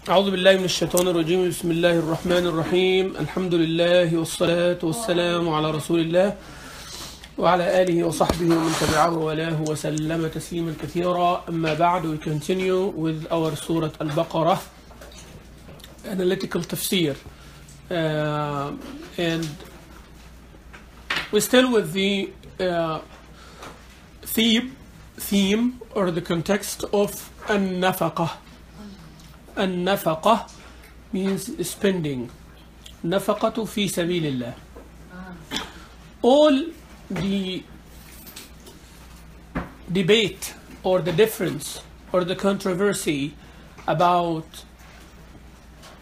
أعوذ بالله من الشيطان الرجيم بسم الله الرحمن الرحيم الحمد لله والصلاة والسلام على رسول الله وعلى آله وصحبه ومن تبعه وله وسلم تسليما كثيرا. أما بعد, we continue with our Surah Al-Baqarah analytical Tafseer, and we're still with the theme or the context of An-Nafaqah. An-Nafaqah means spending. Nafaqatu fi sabilillah. All the debate or the difference or the controversy about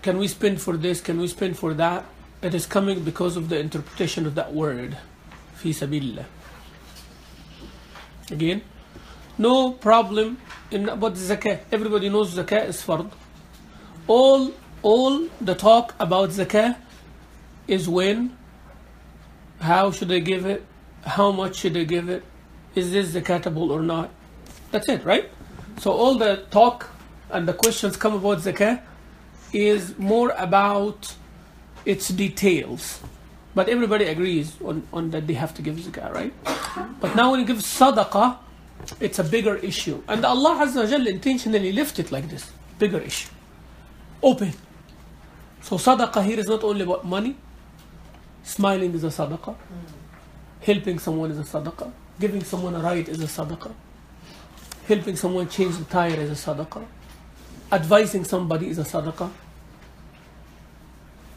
can we spend for this, can we spend for that, it is coming because of the interpretation of that word, fi sabilillah. Again, no problem in about zakah. Everybody knows zakah is fard. All the talk about zakah is when, how should I give it, how much should I give it, is this zakatable or not? That's it, right? So all the talk and the questions come about zakah is more about its details. But everybody agrees on that they have to give zakah, right? But now when you give sadaqah, it's a bigger issue. And Allah Azza wa Jalla intentionally left it like this, bigger issue. Open. So sadaqah here is not only about money. Smiling is a sadaqah. Helping someone is a sadaqah. Giving someone a ride is a sadaqah. Helping someone change the tire is a sadaqah. Advising somebody is a sadaqah.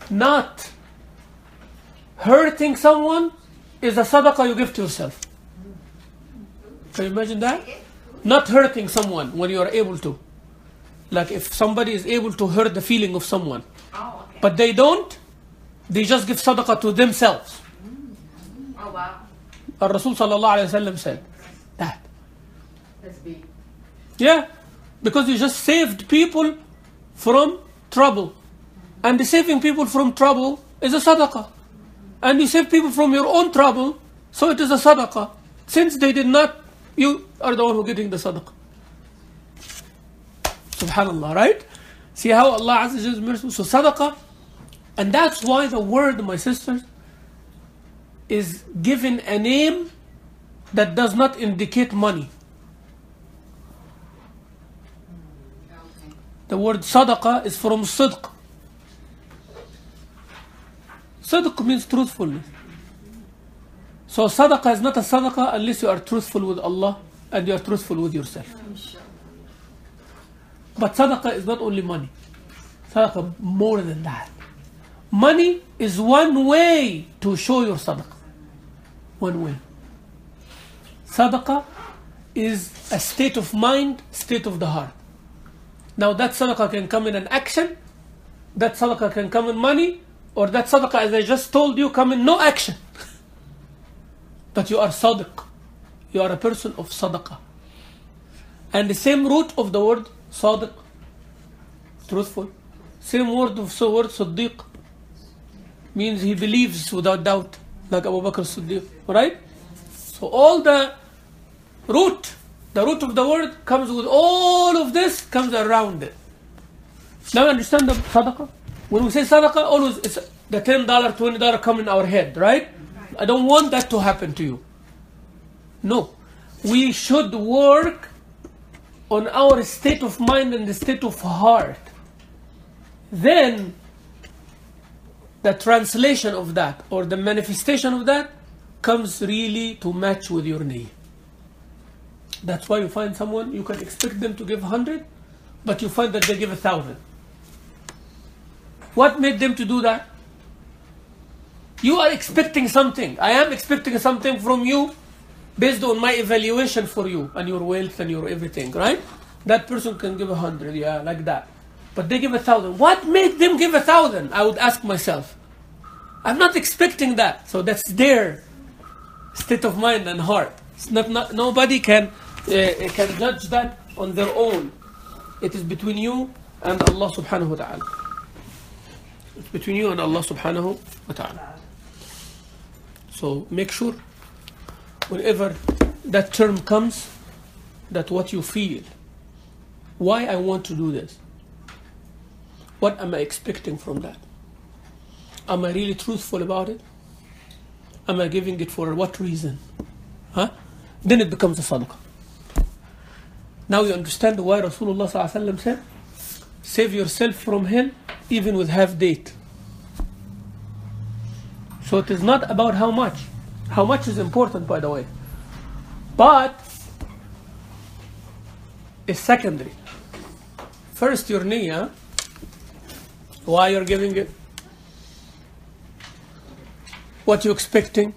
Not hurting someone is a sadaqah you give to yourself. Can you imagine that? Not hurting someone when you are able to. Like if somebody is able to hurt the feeling of someone, but they don't, they just give sadaqah to themselves. Oh wow. Rasul sallallahu alayhi wa sallam said that. That's big. Yeah, because you just saved people from trouble. And saving people from trouble is a sadaqah. And you save people from your own trouble, so it is a sadaqah. Since they did not, you are the one who getting the sadaqah. Subhanallah, right? See how Allah Azza wa Jalla is merciful. So sadaqah, and that's why the word, my sisters, is given a name that does not indicate money. The word sadaqah is from sidq. Sidq means truthfulness. So sadaqah is not a sadaqah unless you are truthful with Allah and you are truthful with yourself. But sadaqah is not only money. Sadaqah more than that. Money is one way to show your sadaqah. One way. Sadaqah is a state of mind, state of the heart. Now that sadaqah can come in an action, that sadaqah can come in money, or that sadaqah, as I just told you, come in no action. But you are sadiq. You are a person of sadaqah. And the same root of the word sadiq, truthful. Same word of the word siddiq, means he believes without doubt, like Abu Bakr Siddiq, right? So all the root of the word comes with all of this, comes around it. Now understand the sadaqah? When we say sadaqah, always it's the $10, $20 come in our head, right? I don't want that to happen to you. No. We should work on our state of mind and the state of heart. Then the translation of that or the manifestation of that comes really to match with your need. That's why you find someone, you can expect them to give 100, but you find that they give 1,000. What made them to do that? You are expecting something. I am expecting something from you based on my evaluation for you and your wealth and your everything, right? That person can give 100, yeah, like that. But they give 1,000. What made them give 1,000? I would ask myself. I'm not expecting that. So that's their state of mind and heart. It's not nobody can judge that on their own. It is between you and Allah subhanahu wa ta'ala. It's between you and Allah subhanahu wa ta'ala. So make sure whenever that term comes, that what you feel, why I want to do this. what am I expecting from that? Am I really truthful about it? Am I giving it for what reason? Then it becomes a sadaqah. Now you understand why Rasulullah ﷺ said, save yourself from hell even with half date. So it is not about how much. How much is important, by the way. But it's secondary. First, your niyyah, why you're giving it, what you're expecting.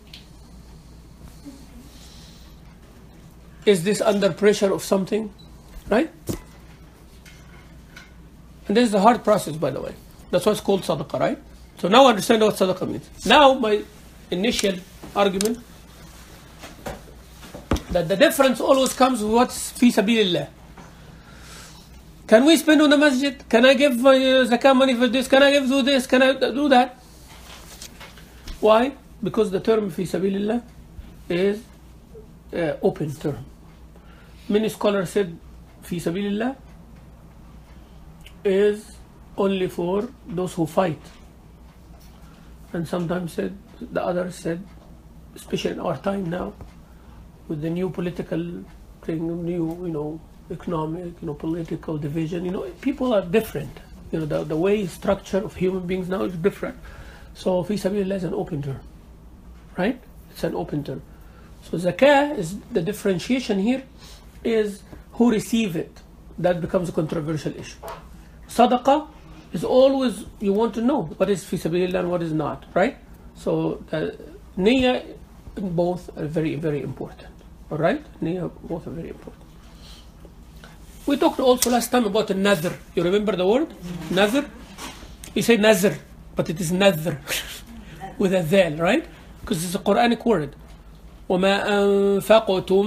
Is this under pressure of something? Right? And this is the hard process, by the way. That's why it's called sadaqah, right? So now I understand what sadaqah means. Now my initial argument, that the difference always comes with what's fi sabilillah. Can we spend on the masjid? Can I give zakah money for this? Can I give do this? Can I do that? Why? Because the term fi sabilillah is open term. Many scholars said fi sabilillah is only for those who fight. And sometimes said, the others said, especially in our time now, with the new political thing, new, economic, political division, people are different. The way structure of human beings now is different. So fi sabilillah is an open term, right? It's an open term. So zakah is the differentiation here is who receive it. That becomes a controversial issue. Sadaqah is always, you want to know what is fi sabilillah and what is not, right? So niyyah in both are very, very important. All right? Niyyah both are very important. We talked also last time about a nadhr. You remember the word? Nadhr? You say nazr, but it is nadhr with a dhal, right? Because it's a Quranic word. وَمَا أَنفَقْتُم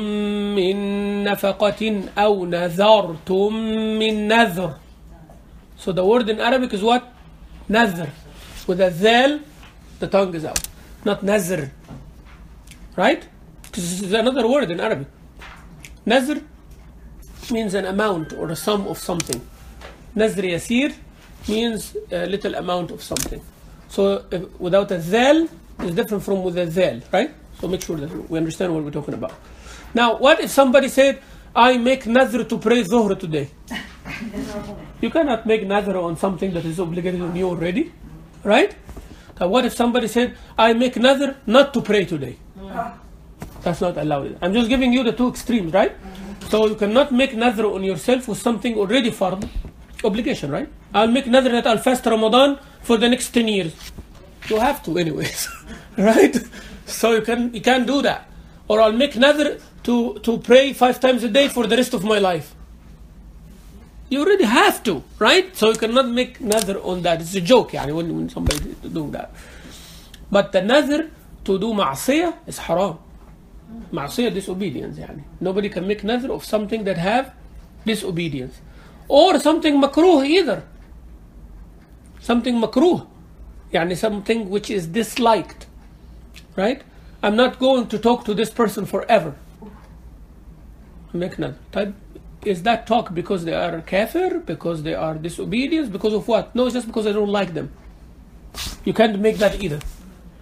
مِّن نَفَقَةٍ أَوْ نَذَرْتُم مِّن نَذْرٍ. So the word in Arabic is what? Nadhr. With a dhal, the tongue is out. Not nazr. Right? Because this is another word in Arabic. Nazr means an amount or a sum of something. Nazr yasir means a little amount of something. So without a dhal, it's different from with a dhal, right? So make sure that we understand what we're talking about. Now, what if somebody said, I make nadhr to pray Dhuhr today? You cannot make nadhr on something that is obligated on you already, right? Now, what if somebody said, I make nadhr not to pray today? That's not allowed. I'm just giving you the two extremes, right? So you cannot make nadhr on yourself with something already fard, obligation, right? I'll make nadhr that I'll fast Ramadan for the next 10 years. You have to anyways, right? So you can't do that. Or I'll make nadhr to pray 5 times a day for the rest of my life. You already have to, right? So you cannot make nadhr on that. It's a joke, when somebody is doing that. But the nadhr to do ma'asiyah is haram. Ma'asiyah, disobedience. Nobody can make nadhr of something that have disobedience. Or something makruh either. Something makruh. Something which is disliked. Right? I'm not going to talk to this person forever. Make nadhr. Is that talk because they are kafir? Because they are disobedience? Because of what? No, it's just because I don't like them. You can't make that either.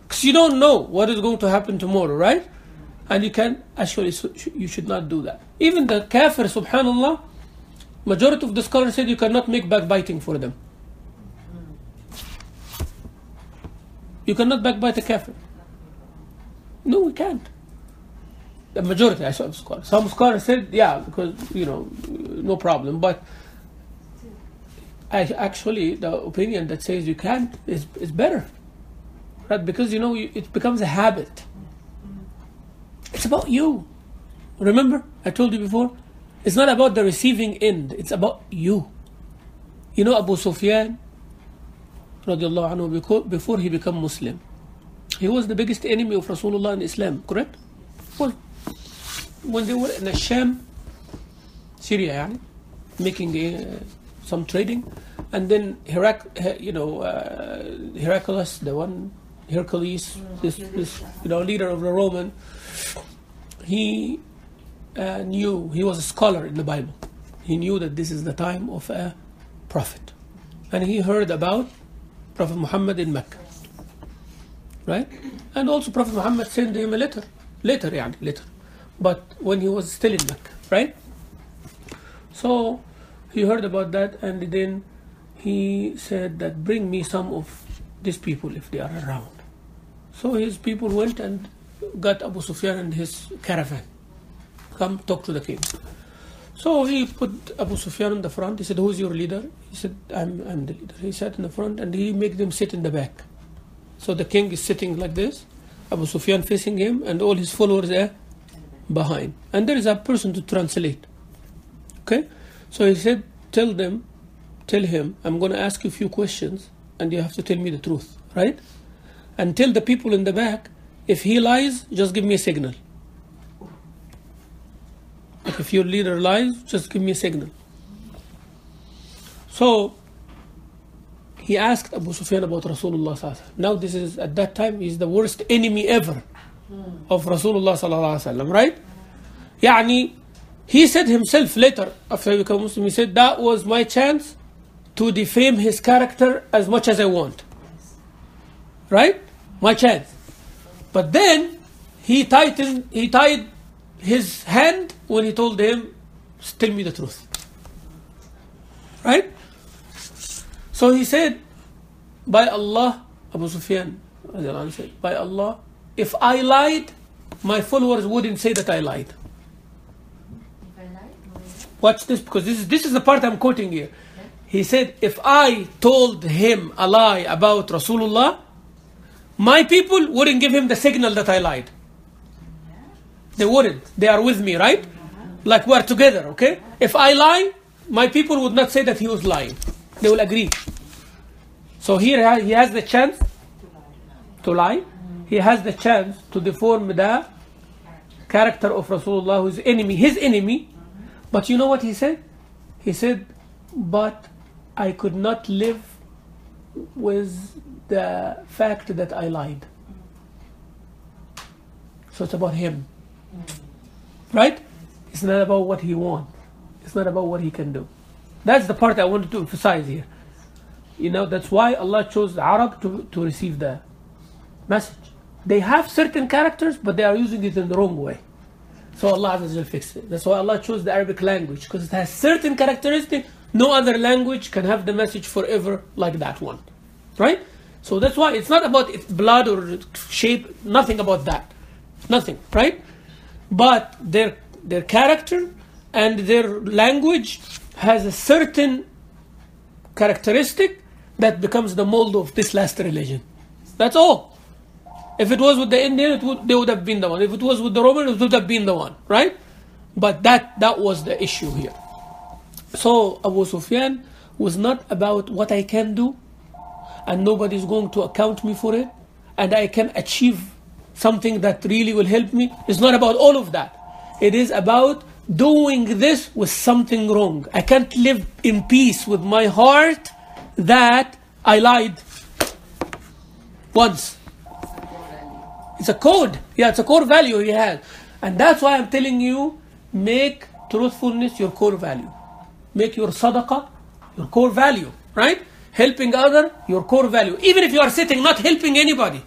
Because you don't know what is going to happen tomorrow, right? And you can, actually, you should not do that. Even the kafir, subhanallah, majority of the scholars said you cannot make backbiting for them. You cannot backbite a kafir. No, we can't. The majority, I saw of scholars. Some scholars said, yeah, because, no problem. But actually, the opinion that says you can't is better. Right? Because, it becomes a habit. It's about you. Remember, I told you before, it's not about the receiving end. It's about you. Abu Sufyan, radiallahu anhu, before he became Muslim, he was the biggest enemy of Rasulullah in Islam, correct? Well, when they were in Sham, Syria, making some trading, and then Heraclius, the one, Hercules, this leader of the Roman, he knew, he was a scholar in the Bible. He knew that this is the time of a prophet. and he heard about Prophet Muhammad in Mecca, right? And also Prophet Muhammad sent him a letter, later, but when he was still in Mecca, right? So he heard about that, and then he said that bring me some of these people if they are around. So his people went and got Abu Sufyan and his caravan. Come talk to the king. So he put Abu Sufyan in the front. He said, who's your leader? He said, I'm the leader. He sat in the front and he made them sit in the back. So the king is sitting like this, Abu Sufyan facing him, and all his followers are behind. And there is a person to translate. Okay? So he said, tell him, I'm going to ask you a few questions and you have to tell me the truth, right? And tell the people in the back, if he lies, just give me a signal. If your leader lies, just give me a signal. So he asked Abu Sufyan about Rasulullah sallallahu alaihi wasallam. Now this is, at that time, he's the worst enemy ever of Rasulullah sallallahu alaihi wasallam, right? Yani, he said himself later, after he became Muslim, he said, that was my chance to defame his character as much as I want. Right? My chance. But then he tied his hand when he told him, tell me the truth. Right? So he said, by Allah, Abu Sufyan said, by Allah, if I lied, my followers wouldn't say that I lied. Watch this, because this is the part I'm quoting here. He said, if I told him a lie about Rasulullah, my people wouldn't give him the signal that I lied. They wouldn't. They are with me, right? Like we're together, okay? If I lie, my people would not say that he was lying. They will agree. So here he has the chance to lie. He has the chance to deform the character of Rasulullah, who's enemy, his enemy. But you know what he said? He said, but I could not live with the fact that I lied. So it's about him. Right? It's not about what he wants. It's not about what he can do. That's the part I wanted to emphasize here. You know, that's why Allah chose the Arab to receive the message. They have certain characters, but they are using it in the wrong way. So Allah Azza wa Jal fixed it. That's why Allah chose the Arabic language, because it has certain characteristics. No other language can have the message forever like that one. Right? So that's why it's not about its blood or shape, nothing about that. Nothing, right? But their character and their language has a certain characteristic that becomes the mold of this last religion. That's all. If it was with the Indian, they would have been the one. If it was with the Roman, it would have been the one, right? But that was the issue here. So Abu Sufyan was not about what I can do, and nobody's going to account me for it, and I can achieve something that really will help me. It's not about all of that. It is about doing this with something wrong. I can't live in peace with my heart that I lied once. It's a code. Yeah, it's a core value he has. And that's why I'm telling you, make truthfulness your core value. Make your sadaqah your core value, right? Helping other, your core value. Even if you are sitting not helping anybody,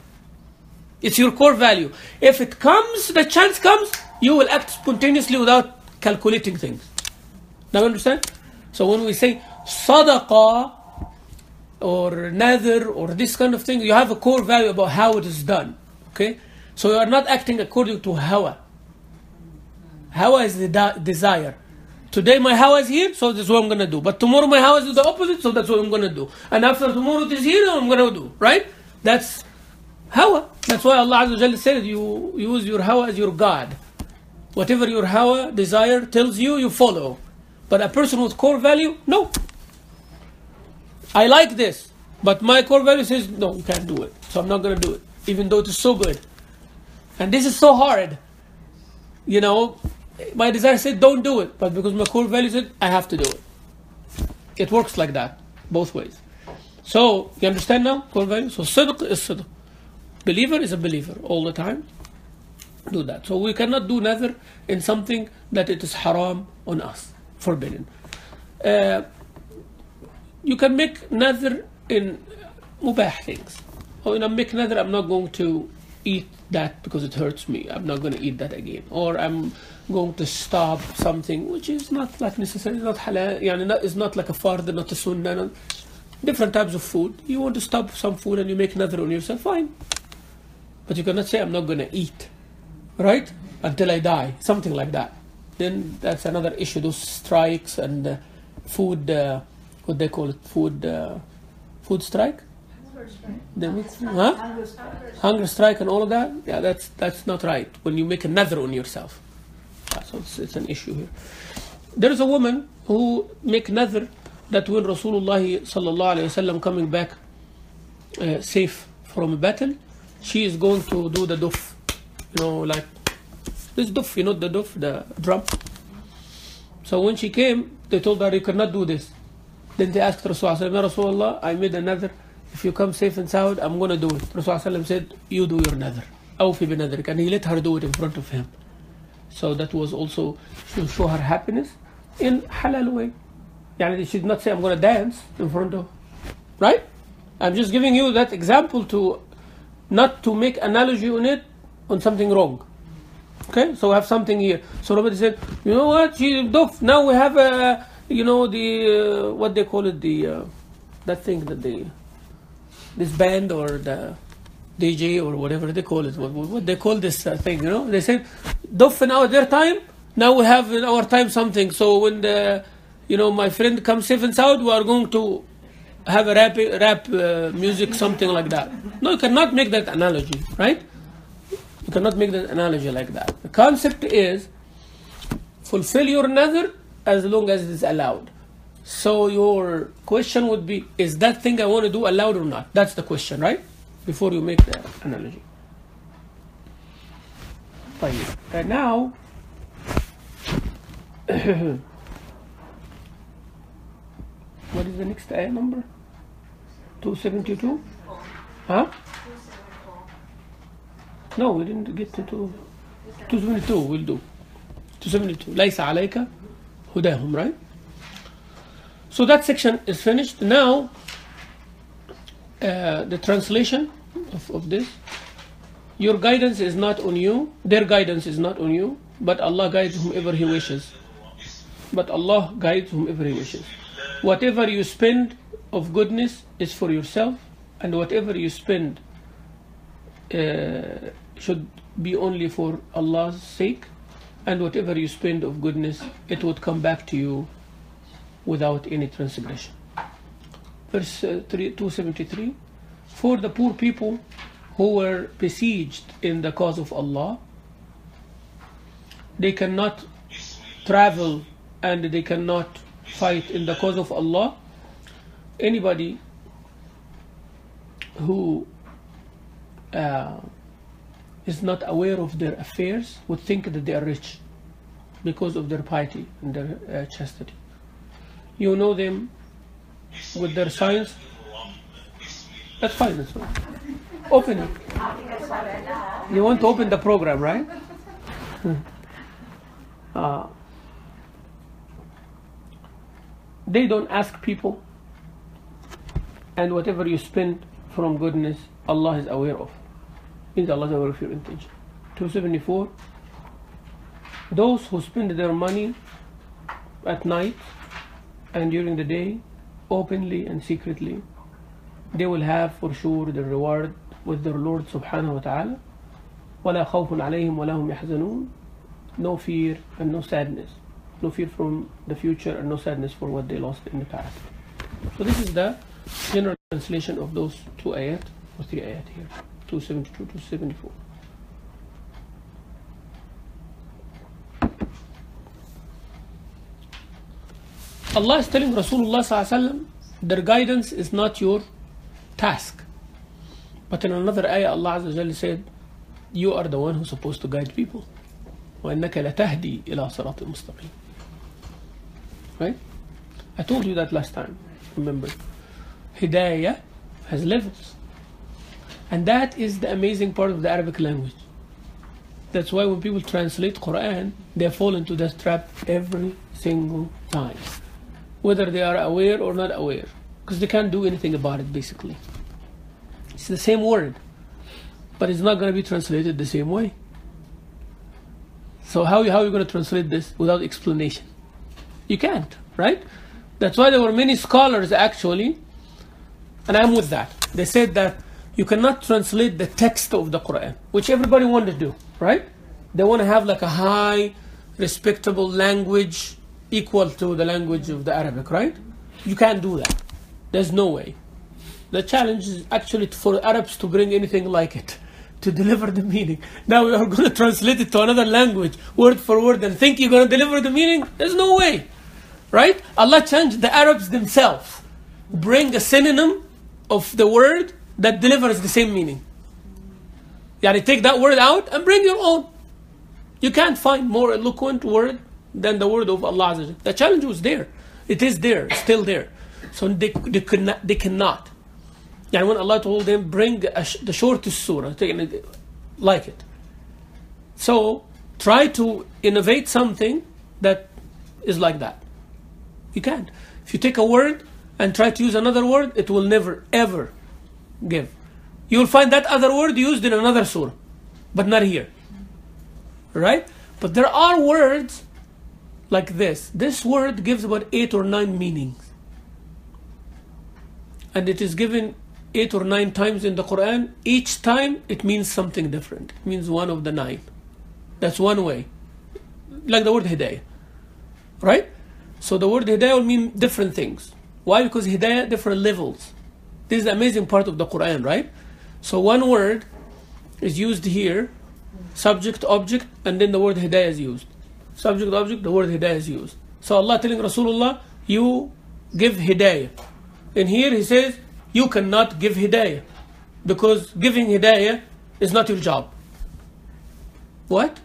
it's your core value. If it comes, the chance comes, you will act spontaneously without calculating things. Now you understand? So when we say sadaqah or nadhr or this kind of thing, you have a core value about how it is done. Okay? So you are not acting according to hawa. Hawa is the desire. Today my hawa is here, so that's what I'm going to do. But tomorrow my hawa is the opposite, so that's what I'm going to do. And after tomorrow it is here, I'm going to do. Right? That's hawa. That's why Allah Azza wa Jalla said, you use your hawa as your God. Whatever your hawa, desire tells you, you follow. But a person with core value, no. I like this, but my core value says, no, you can't do it. So I'm not going to do it, even though it is so good. And this is so hard. You know, my desire said, don't do it. But because my core value said, I have to do it. It works like that, both ways. So, you understand now? Core value? So, sidq is sidq. Believer is a believer all the time. Do that. So, we cannot do nadhr in something that it is haram on us. Forbidden. you can make nadhr in mubah things. Or make nadhr, I'm not going to eat that because it hurts me. I'm not going to eat that again. Or I'm going to stop something which is not like necessary, not halal, it's not like a fard, not a sunnah. Different types of food. You want to stop some food and you make nadhr on yourself, fine. But you cannot say, I'm not going to eat, right? Until I die, something like that. Then that's another issue. Those strikes and food, what they call it, food strike? Hunger strike and all of that. Yeah, that's not right. When you make a nadhr on yourself, so it's an issue here. There is a woman who make nadhr that when Rasulullah sallallahu alaihi wasallam coming back safe from a battle, she is going to do the duf, like this duf, the duf, the drum. So when she came, they told her you cannot do this. Then they asked Rasulullah, Rasulullah, I made a nadhr. If you come safe and sound, I'm going to do it. Rasulullah said, you do your nadhr. Awfi bi nadhrik. And he let her do it in front of him. So that was also to show her happiness in halal way. She did not say, I'm going to dance in front of, right? I'm just giving you that example to not to make analogy on it on something wrong. Okay, so we have something here. So Rabbi said, you know what? Now we have the what they call it, that thing that this band or the DJ or whatever they call it. What they call this thing? They said, Duf in their time. Now we have in our time something. So when my friend comes safe and sound, we are going to have a rap music, something like that. No, you cannot make that analogy, right? You cannot make that analogy like that. The concept is fulfill your nadhr as long as it is allowed. So your question would be, is that thing I want to do allowed or not? That's the question, right? Before you make the analogy. And now, what is the next ayat number? 272? Huh? No, we didn't get to 272. We'll do 272. ليس عليك هداهم, right? So that section is finished. Now, the translation of this. Your guidance is not on you. Their guidance is not on you. But Allah guides whomever He wishes. Whatever you spend of goodness is for yourself. And whatever you spend should be only for Allah's sake. And whatever you spend of goodness, it would come back to you without any transgression. Verse 273. For the poor people who were besieged in the cause of Allah, they cannot travel and they cannot fight in the cause of Allah. Anybody who is not aware of their affairs would think that they are rich because of their piety and their chastity. You know them with their signs. That's fine. That's fine. Open it. You want to open the program, right? They don't ask people, and whatever you spend from goodness, Allah is aware of. Means Allah is aware of your intention. 274. Those who spend their money at night and during the day, openly and secretly, they will have for sure the reward with their Lord subhanahu wa ta'ala. وَلَا خَوْفٌ عَلَيْهِمْ وَلَا هُمْ يَحْزَنُونَ. No fear and no sadness. No fear from the future and no sadness for what they lost in the past. So this is the general translation of those two ayat, or three ayat here. 272, 274. Allah is telling Rasulullah sallallahu alaihi wasallam, their guidance is not your task. But in another ayah, Allah Azza wa Jalla said, you are the one who's supposed to guide people. وَإِنَّكَ لَتَهْدِي إِلَى صِرَاطٍ مُسْتَقِيمٍ. Right? I told you that last time. Remember, Hidayah has levels. And that is the amazing part of the Arabic language. That's why when people translate Quran, they fall into that trap every single time. Whether they are aware or not aware. Because they can't do anything about it, basically. It's the same word, but it's not going to be translated the same way. So how are you going to translate this without explanation? You can't, right? That's why there were many scholars actually, and I'm with that. They said that you cannot translate the text of the Quran, which everybody wanted to do, right? They want to have like a high, respectable language equal to the language of the Arabic, right? You can't do that. There's no way. The challenge is actually for Arabs to bring anything like it, to deliver the meaning. Now we are going to translate it to another language, word for word, and think you're going to deliver the meaning? There's no way, right? Allah changed the Arabs themselves. Bring a synonym of the word that delivers the same meaning. Yani take that word out and bring your own. You can't find more eloquent word than the word of Allah Azza wa Jalla. The challenge was there. It is there, still there. So they cannot. Yani when Allah told them, bring the shortest surah, like it. So try to innovate something that is like that. You can't. If you take a word and try to use another word, it will never, ever give. You will find that other word used in another surah, but not here. Right? But there are words like this. This word gives about 8 or 9 meanings. And it is given 8 or 9 times in the Quran. Each time it means something different. It means one of the 9. That's one way. Like the word hidayah. Right? So the word hidayah will mean different things. Why? Because hidayah, different levels. This is the amazing part of the Quran, right? So one word is used here, subject, object, and then the word hidayah is used. Subject, object, the word hidayah is used. So Allah telling Rasulullah, you give hidayah. And here he says, you cannot give hidayah, because giving hidayah is not your job. What?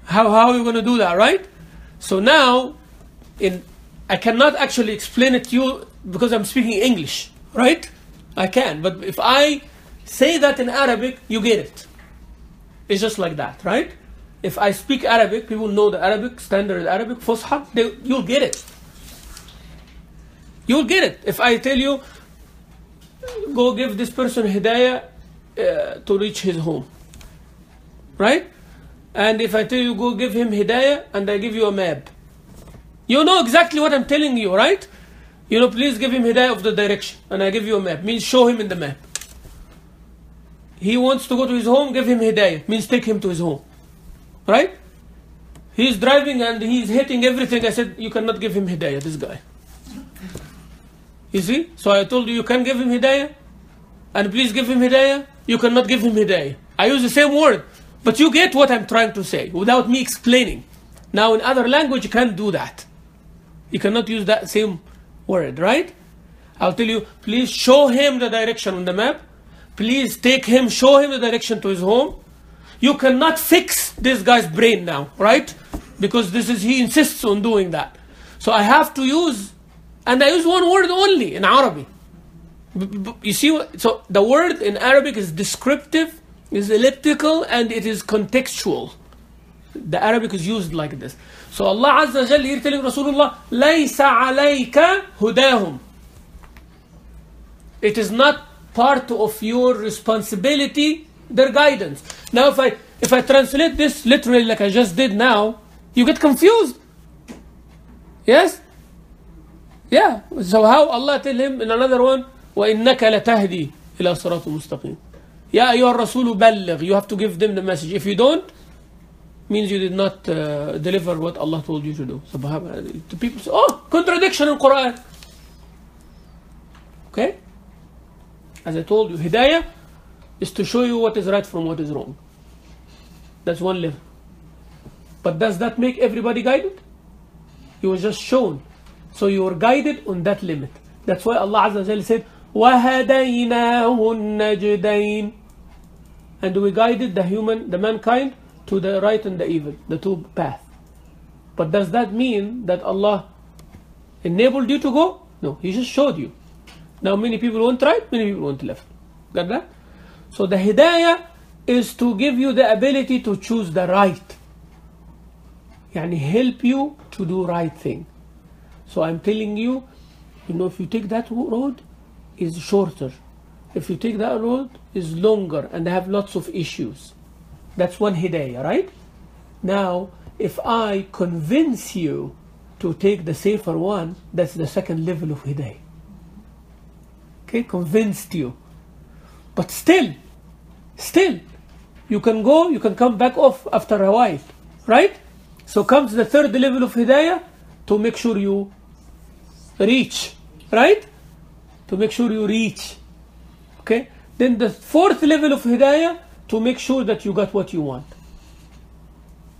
How are you going to do that, right? So now, I cannot actually explain it to you because I'm speaking English, right? I can, but if I say that in Arabic, you get it. It's just like that, right? If I speak Arabic, people know the Arabic, standard Arabic, Fusha, you'll get it. You'll get it. If I tell you, go give this person hidayah to reach his home, right? And if I tell you, go give him hidayah, and I give you a map, you know exactly what I'm telling you, right? You know, please give him hidayah of the direction, and I give you a map, means show him in the map. He wants to go to his home, give him hidayah, means take him to his home, right? He's driving and he's hitting everything. I said, you cannot give him hidayah, this guy. You see? So I told you, you can give him hidayah, and please give him hidayah. You cannot give him hidayah. I use the same word, but you get what I'm trying to say without me explaining. Now in other language, you can't do that. You cannot use that same word, right? I'll tell you, please show him the direction on the map. Please take him, show him the direction to his home. You cannot fix this guy's brain now, right? Because he insists on doing that. So I have to use, and I use one word only in Arabic. You see, so the word in Arabic is descriptive, is elliptical, and it is contextual. The Arabic is used like this. So Allah Azza wa Jalla here telling Rasulullah, لَيْسَ عَلَيْكَ هُدَاهُمْ. It is not part of your responsibility, their guidance. Now if I translate this literally like I just did now, you get confused. Yes? Yeah. So how Allah tell him in another one, وَإِنَّكَ لَتَهْدِي إِلَى صِرَاطٍ مُسْتَقِيمٍ. يَا أَيُّهَا الرَّسُولُ بَلِّغْ. You have to give them the message. If you don't, means you did not deliver what Allah told you to do. So the people say, oh, contradiction in Quran. Okay? As I told you, hidayah is to show you what is right from what is wrong. That's one level. But does that make everybody guided? You were just shown. So you were guided on that limit. That's why Allah Azza wa Jalla said, وَهَدَيْنَاهُ النَّجْدَيْنِ. And we guided the mankind to the right and the evil, the two paths. But does that mean that Allah enabled you to go? No, He just showed you. Now many people want right, many people want left. Got that? So the hidayah is to give you the ability to choose the right. Yani help you to do right thing. So I'm telling you, if you take that road, is shorter. If you take that road, is longer and have lots of issues. That's one hidayah, right? Now, if I convince you to take the safer one, that's the second level of hidayah. Okay, convinced you. But still, you can go, you can come back off after a while, right? So comes the third level of hidayah, to make sure you reach, right? To make sure you reach. Okay? Then the fourth level of hidayah, to make sure that you got what you want.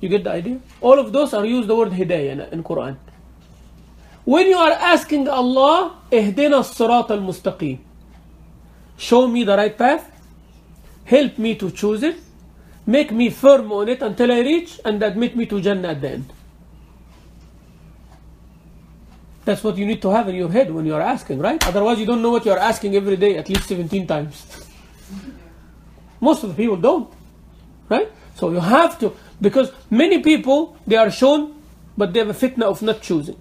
You get the idea? All of those are used the word hidayah in Quran. When you are asking Allah, اهدنا الصراط المستقيم, show me the right path, help me to choose it, make me firm on it until I reach, and admit me to Jannah at the end. That's what you need to have in your head when you are asking, right? Otherwise you don't know what you are asking every day at least 17 times. Most of the people don't, right? So you have to, because many people, they are shown, but they have a fitna of not choosing.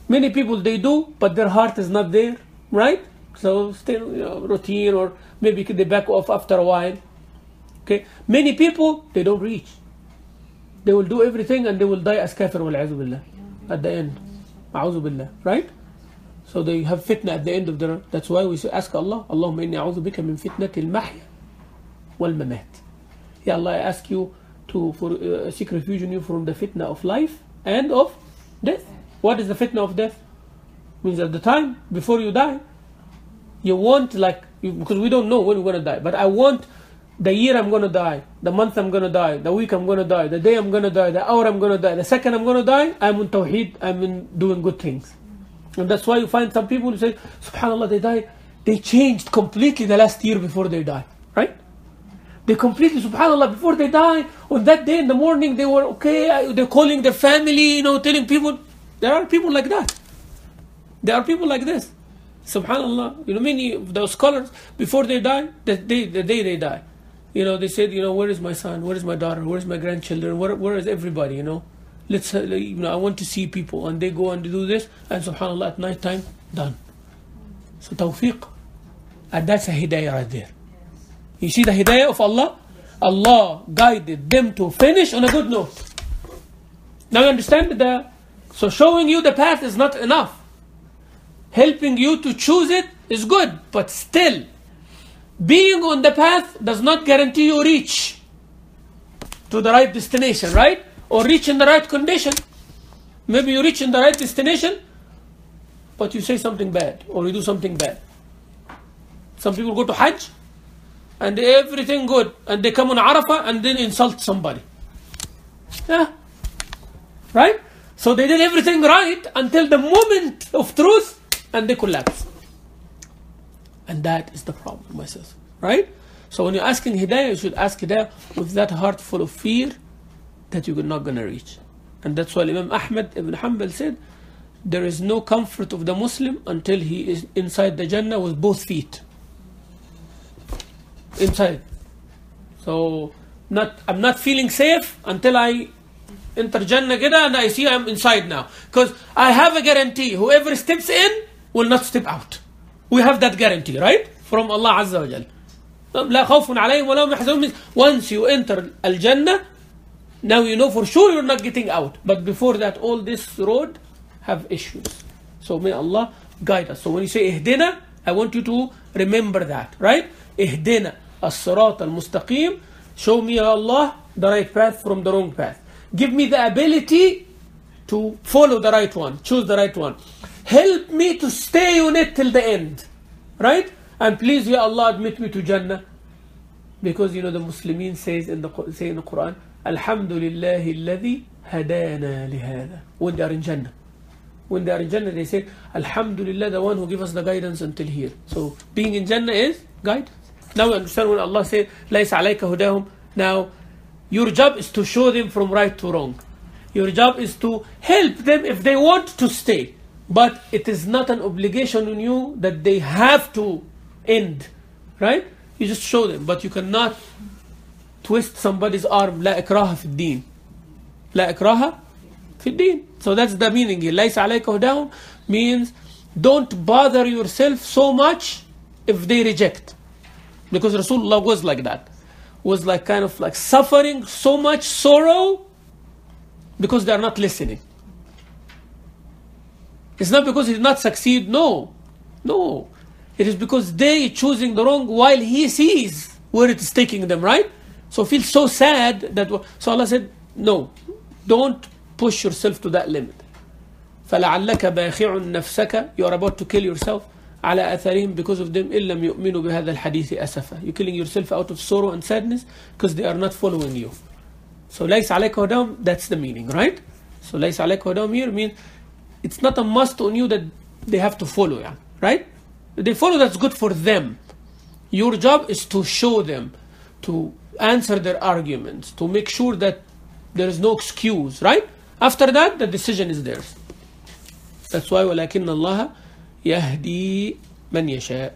Many people, they do, but their heart is not there, right? So still, routine, or maybe they back off after a while. Okay, many people, they don't reach. They will do everything and they will die as kafir wal-'a'udhu billah at the end. A'udhu billah, right? So they have fitna at the end of their. That's why we ask Allah, Allahumma inni a'udhu bika min fitnati al-mahya wal-mamat. Ya Allah, I ask you to seek refuge in you from the fitna of life and of death. What is the fitna of death? Means at the time before you die, you want because we don't know when we're going to die, but I want the year I'm going to die, the month I'm going to die, the week I'm going to die, the day I'm going to die, the hour I'm going to die, the second I'm going to die, I'm in tawheed, I'm in doing good things. And that's why you find some people who say, subhanallah, they die, they changed completely the last year before they die, right? They completely, subhanallah, before they die, on that day in the morning, they were okay, they're calling their family, telling people. There are people like that. There are people like this. Subhanallah, many of those scholars, before they die, the day they die, they said, where is my son, where is my daughter, where is my grandchildren, where is everybody, let's, I want to see people, and they go and do this, and subhanallah, at night time, done. So tawfiq, and that's a hidayah right there. You see the hidayah of Allah? Allah guided them to finish on a good note. Now you understand so showing you the path is not enough. Helping you to choose it is good, but still, being on the path does not guarantee you reach to the right destination, right? Or reach in the right condition. Maybe you reach in the right destination, but you say something bad, or you do something bad. Some people go to Hajj, and everything good, and they come on Arafah, and then insult somebody. Yeah. Right? So they did everything right until the moment of truth, and they collapse. And that is the problem, myself. Right? So when you're asking hidayah, you should ask hidayah with that heart full of fear that you're not going to reach. And that's why Imam Ahmad ibn Hanbal said, there is no comfort of the Muslim until he is inside the Jannah with both feet. Inside. So I'm not feeling safe until I enter Jannah kida and I see I'm inside now. Because I have a guarantee, whoever steps in will not step out. We have that guarantee, right? From Allah Azza wa Jal. لا خوف عليهم ولا هم يحزنون. Once you enter Al-Jannah, now you know for sure you're not getting out. But before that, all this road have issues. So may Allah guide us. So when you say ihdina, I want you to remember that, right? Ihdina as-sirat al-mustaqim. Show me, Ya Allah, the right path from the wrong path. Give me the ability to follow the right one, choose the right one. Help me to stay on it till the end, right? And please, Ya Allah, admit me to Jannah. Because the Muslimin say in the Quran, Alhamdulillahi alladhi hadana lihada. When they are in Jannah. When they are in Jannah, they say, Alhamdulillah, the one who gives us the guidance until here. So being in Jannah is guidance. Now you understand when Allah says, Laysa alayka hudahum. Now, your job is to show them from right to wrong. Your job is to help them if they want to stay. But it is not an obligation on you that they have to end. Right? You just show them. But you cannot twist somebody's arm. La ikraha fi din. La ikraha fi din. So that's the meaning here. Laysa alayka hudahum means don't bother yourself so much if they reject. Because Rasulullah was like that. Was like kind of like suffering so much sorrow because they are not listening. It's not because he did not succeed, no. No. It is because they choosing the wrong while he sees where it is taking them, right? So feel so sad that, so Allah said, no, don't push yourself to that limit. فَلَعَلَّكَ بَاخِعٌ نَفْسَكَ. You are about to kill yourself على أثرهم because of them إِن لَمْ يُؤْمِنُوا بِهَذَا الْحَدِيثِ أَسَفًا. You're killing yourself out of sorrow and sadness because they are not following you. So لَيْسَ عَلَيْكَ هُدَاهُمْ, that's the meaning, right? So لَيْسَ عَلَيْكَ هُدَاهُمْ here means it's not a must on you that they have to follow, yeah, right? They follow, that's good for them. Your job is to show them, to answer their arguments, to make sure that there is no excuse, right? After that, the decision is theirs. That's why وَلَكِنَّ اللَّهَ يَهْدِي مَنْ يَشَاء.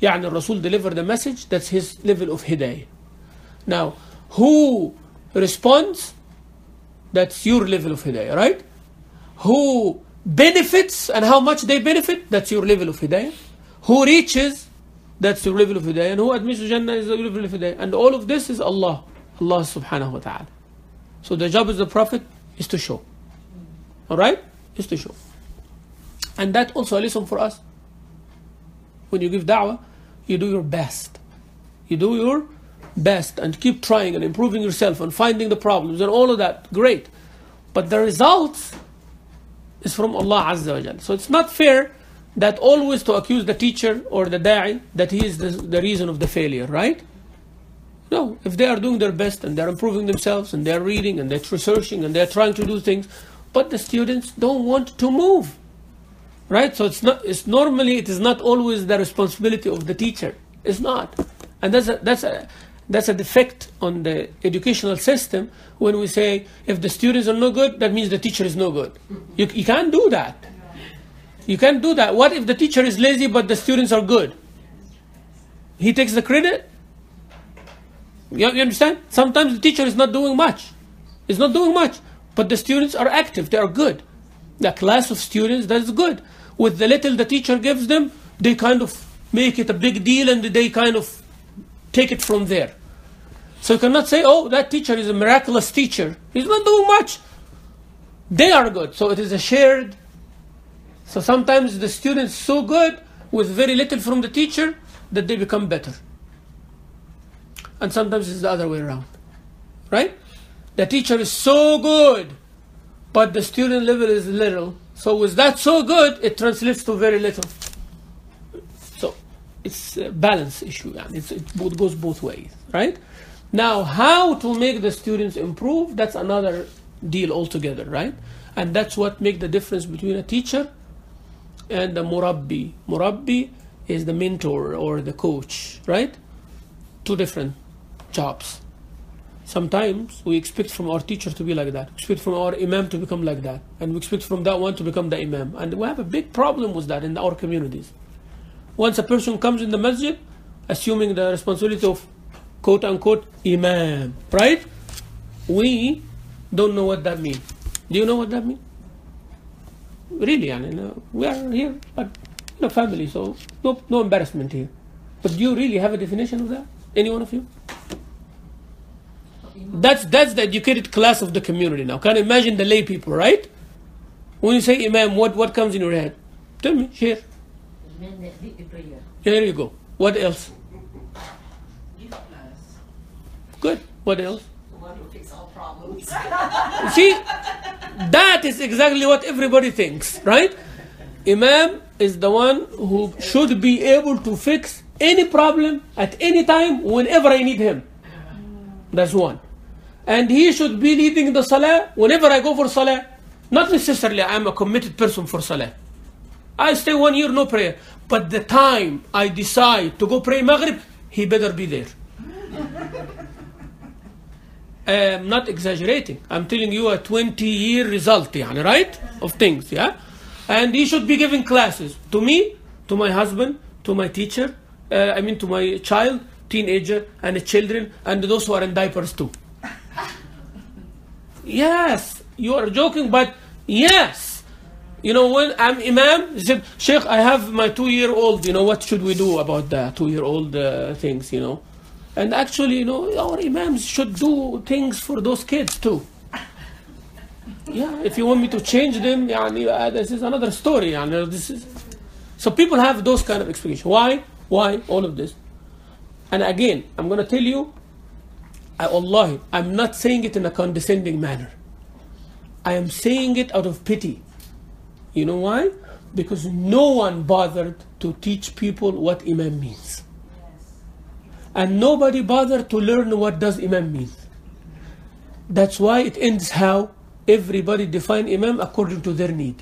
يعني Rasul deliver the message, that's his level of hidayah. Now, who responds, that's your level of hidayah, right? Who benefits and how much they benefit, that's your level of hidayah. Who reaches, that's your level of hidayah. And who admits to Jannah is the level of hidayah. And all of this is Allah. Allah subhanahu wa ta'ala. So the job of the Prophet is to show. Alright? Is to show. And that also a lesson for us. When you give da'wah, you do your best. You do your best and keep trying and improving yourself and finding the problems and all of that. Great. But the results is from Allah Azza wa Jal. So it's not fair that always to accuse the teacher or the da'i that he is the reason of the failure, right? No, if they are doing their best and they are improving themselves and they are reading and they're researching and they are trying to do things, but the students don't want to move, right? So it's normally it is not always the responsibility of the teacher. It's not, and that's a defect on the educational system when we say if the students are no good, that means the teacher is no good. You can't do that. You can't do that. What if the teacher is lazy but the students are good? He takes the credit? You understand? Sometimes the teacher is not doing much. He's not doing much. But the students are active. They are good. The class of students, that's good. With the little the teacher gives them, they kind of make it a big deal and they kind of take it from there. So you cannot say, oh, that teacher is a miraculous teacher. He's not doing much. They are good. So it is a shared. So sometimes the students so good with very little from the teacher that they become better. And sometimes it's the other way around. Right? The teacher is so good, but the student level is little. So with that so good, it translates to very little. So it's a balance issue. It goes both ways. Right? Now, how to make the students improve, that's another deal altogether. Right? And that's what makes the difference between a teacher and the murabbi. Murabbi is the mentor or the coach, right? Two different jobs. Sometimes we expect from our teacher to be like that. We expect from our imam to become like that. And we expect from that one to become the imam. And we have a big problem with that in our communities. Once a person comes in the masjid, assuming the responsibility of quote unquote imam, right? We don't know what that means. Do you know what that means? Really, we are here at family, so no embarrassment here. But do you really have a definition of that? Any one of you? That's the educated class of the community now. Can you imagine the lay people, right? When you say imam, what comes in your head? Tell me, share. Men that lead the prayer. Here you go. What else? Youth class. Good. What else? The one who fix all problems. See, that is exactly what everybody thinks, right? Imam is the one who should be able to fix any problem at any time whenever I need him. That's one. And he should be leading the salah whenever I go for salah. Not necessarily I am a committed person for salah. I stay 1 year, no prayer. But the time I decide to go pray Maghrib, he better be there. I'm not exaggerating. I'm telling you a 20-year result, right? Of things, yeah? And he should be giving classes to me, to my husband, to my teacher, to my child, teenager, and the children, and those who are in diapers too. Yes, you are joking, but yes. You know, when I'm Imam, he said, Sheikh, I have my 2-year-old, you know, what should we do about the 2-year-old things, you know? And actually, you know, our Imams should do things for those kids too. Yeah, if you want me to change them, this is another story. So people have those kind of expectations. Why? Why all of this? And again, I'm going to tell you, Wallahi, I'm not saying it in a condescending manner. I am saying it out of pity. You know why? Because no one bothered to teach people what Imam means. And nobody bothered to learn what does Imam mean. That's why it ends how? Everybody define Imam according to their need.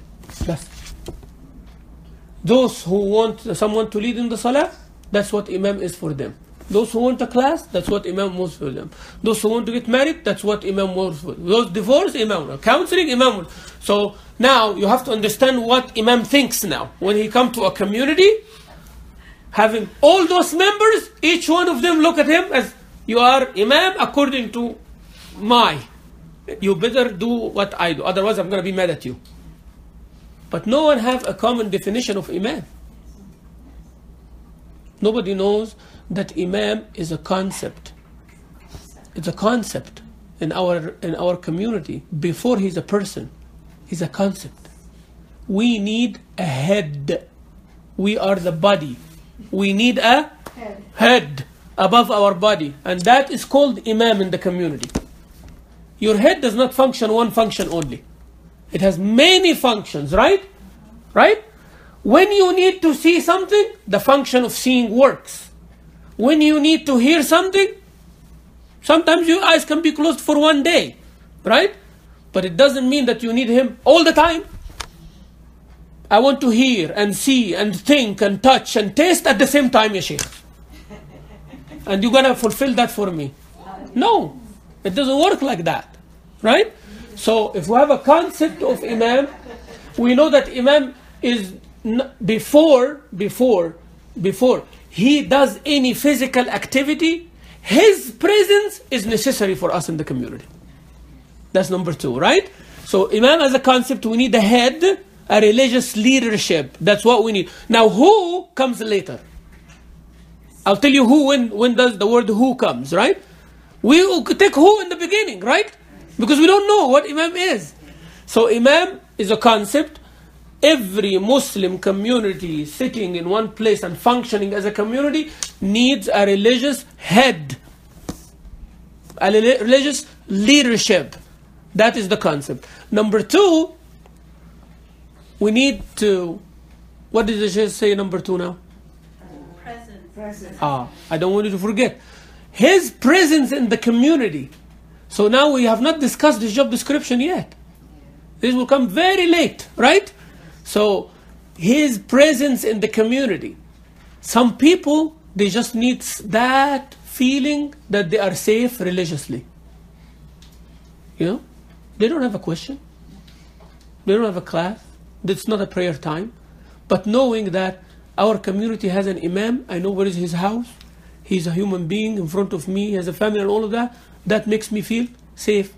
Those who want someone to lead in the Salah, that's what Imam is for them. Those who want a class, that's what Imam wants for them. Those who want to get married, that's what Imam wants for them. Those divorce, Imam. Counseling, Imam. So now you have to understand what Imam thinks now. When he come to a community, having all those members, each one of them look at him as, you are Imam according to my. You better do what I do, otherwise I'm going to be mad at you. But no one have a common definition of Imam. Nobody knows that Imam is a concept. It's a concept in our community. Before he's a person, he's a concept. We need a head. We are the body. We need a head above our body. And that is called Imam in the community. Your head does not function one function only. It has many functions, right? Right? When you need to see something, the function of seeing works. When you need to hear something, sometimes your eyes can be closed for one day, right? But it doesn't mean that you need him all the time. I want to hear and see and think and touch and taste at the same time, ya Sheikh. And you're going to fulfill that for me. No, it doesn't work like that, right? So if we have a concept of Imam, we know that Imam is before he does any physical activity, his presence is necessary for us in the community. That's number 2, right? So Imam as a concept, we need a head, a religious leadership. That's what we need. Now who comes later? I'll tell you who when does the word who comes, right? We will take who in the beginning, right? Because we don't know what Imam is. So Imam is a concept. Every Muslim community sitting in one place and functioning as a community needs a religious head, a religious leadership. That is the concept. Number 2, we need to, what did the Sheikh say number 2 now? Presence. I don't want you to forget. His presence in the community. So now we have not discussed the job description yet. This will come very late, right? So his presence in the community. Some people, they just need that feeling that they are safe religiously. You know, they don't have a question. They don't have a class. It's not a prayer time. But knowing that our community has an Imam, I know where is his house. He's a human being in front of me. He has a family and all of that. That makes me feel safe.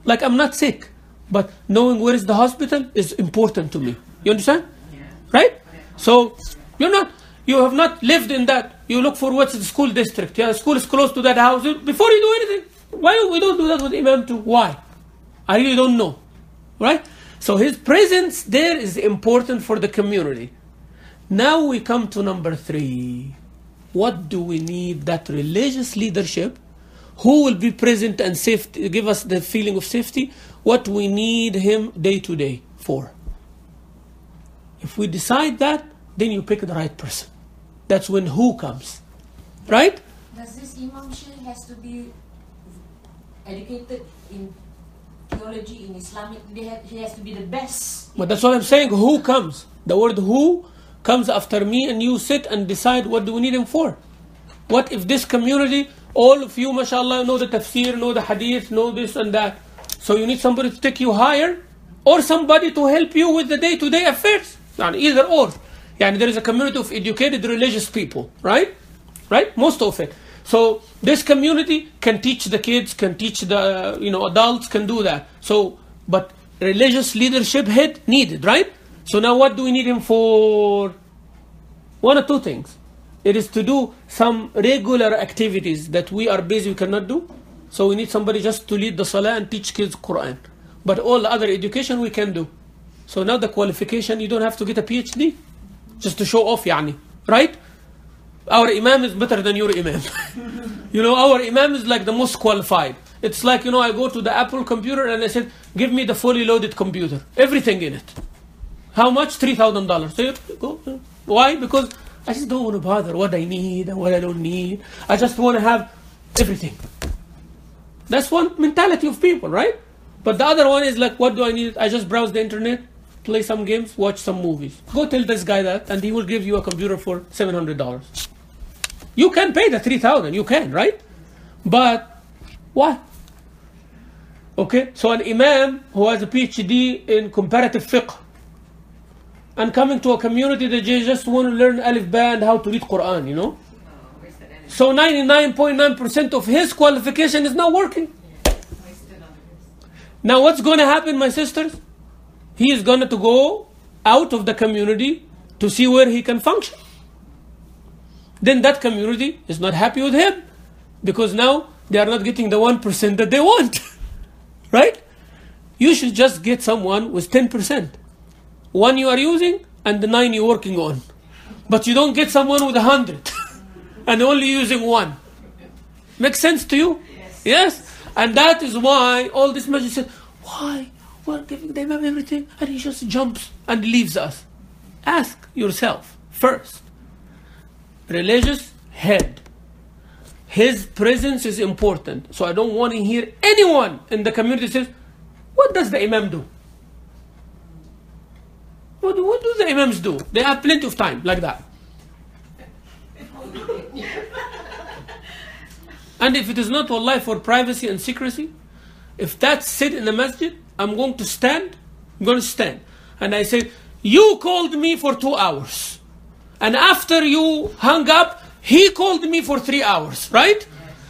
Like I'm not sick. But knowing where is the hospital is important to me. You understand? Yeah. Right? So you have not lived in that. You look for what's the school district. Yeah, the school is close to that house. Before you do anything, why we don't do that with Imam too? Why? I really don't know. Right? So his presence there is important for the community. Now we come to number 3. What do we need? That religious leadership. Who will be present and safe, give us the feeling of safety? What we need him day to day for. If we decide that, then you pick the right person. That's when who comes. Right? Does this Imam Sheikh has to be educated in theology, in Islamic? He has to be the best. But that's what I'm saying. Who comes? The word who comes after me, and you sit and decide what do we need him for. What if this community, all of you, mashallah, know the tafseer, know the hadith, know this and that. So you need somebody to take you higher, or somebody to help you with the day-to-day affairs. Either or. There is a community of educated religious people, right? Right? Most of it. So this community can teach the kids, can teach the adults, can do that. So, but religious leadership head needed, right? So now what do we need him for? One or two things. It is to do some regular activities that we are busy, we cannot do. So we need somebody just to lead the salah and teach kids Quran. But all the other education we can do. So now the qualification, you don't have to get a PhD. Just to show off, yani. Right? Our imam is better than your imam. You know, our imam is like the most qualified. It's like, you know, I go to the Apple computer and I said, give me the fully loaded computer. Everything in it. How much? $3,000. So you go. Why? Because I just don't want to bother what I need and what I don't need. I just want to have everything. That's one mentality of people, right? But the other one is like, what do I need? I just browse the internet, play some games, watch some movies. Go tell this guy that, and he will give you a computer for $700. You can pay the $3,000, you can, right? But why? Okay, so an imam who has a PhD in comparative fiqh and coming to a community that they just want to learn alif ba and how to read Quran, you know? So 99.9% of his qualification is not working. Now what's going to happen, my sisters? He is going to go out of the community to see where he can function. Then that community is not happy with him because now they are not getting the 1% that they want. Right? You should just get someone with 10%. One you are using and the 9 you're working on. But you don't get someone with 100 and only using 1. Makes sense to you? Yes? And that is why all this message said, why? We're giving them everything and he just jumps and leaves us. Ask yourself first. Religious head. His presence is important. So I don't want to hear anyone in the community says, what does the imam do? What do the imams do? They have plenty of time like that. And if it is not wallahi for privacy and secrecy, if that's sit in the masjid, I'm going to stand. I'm going to stand. And I say, you called me for 2 hours. And after you hung up, he called me for 3 hours, right?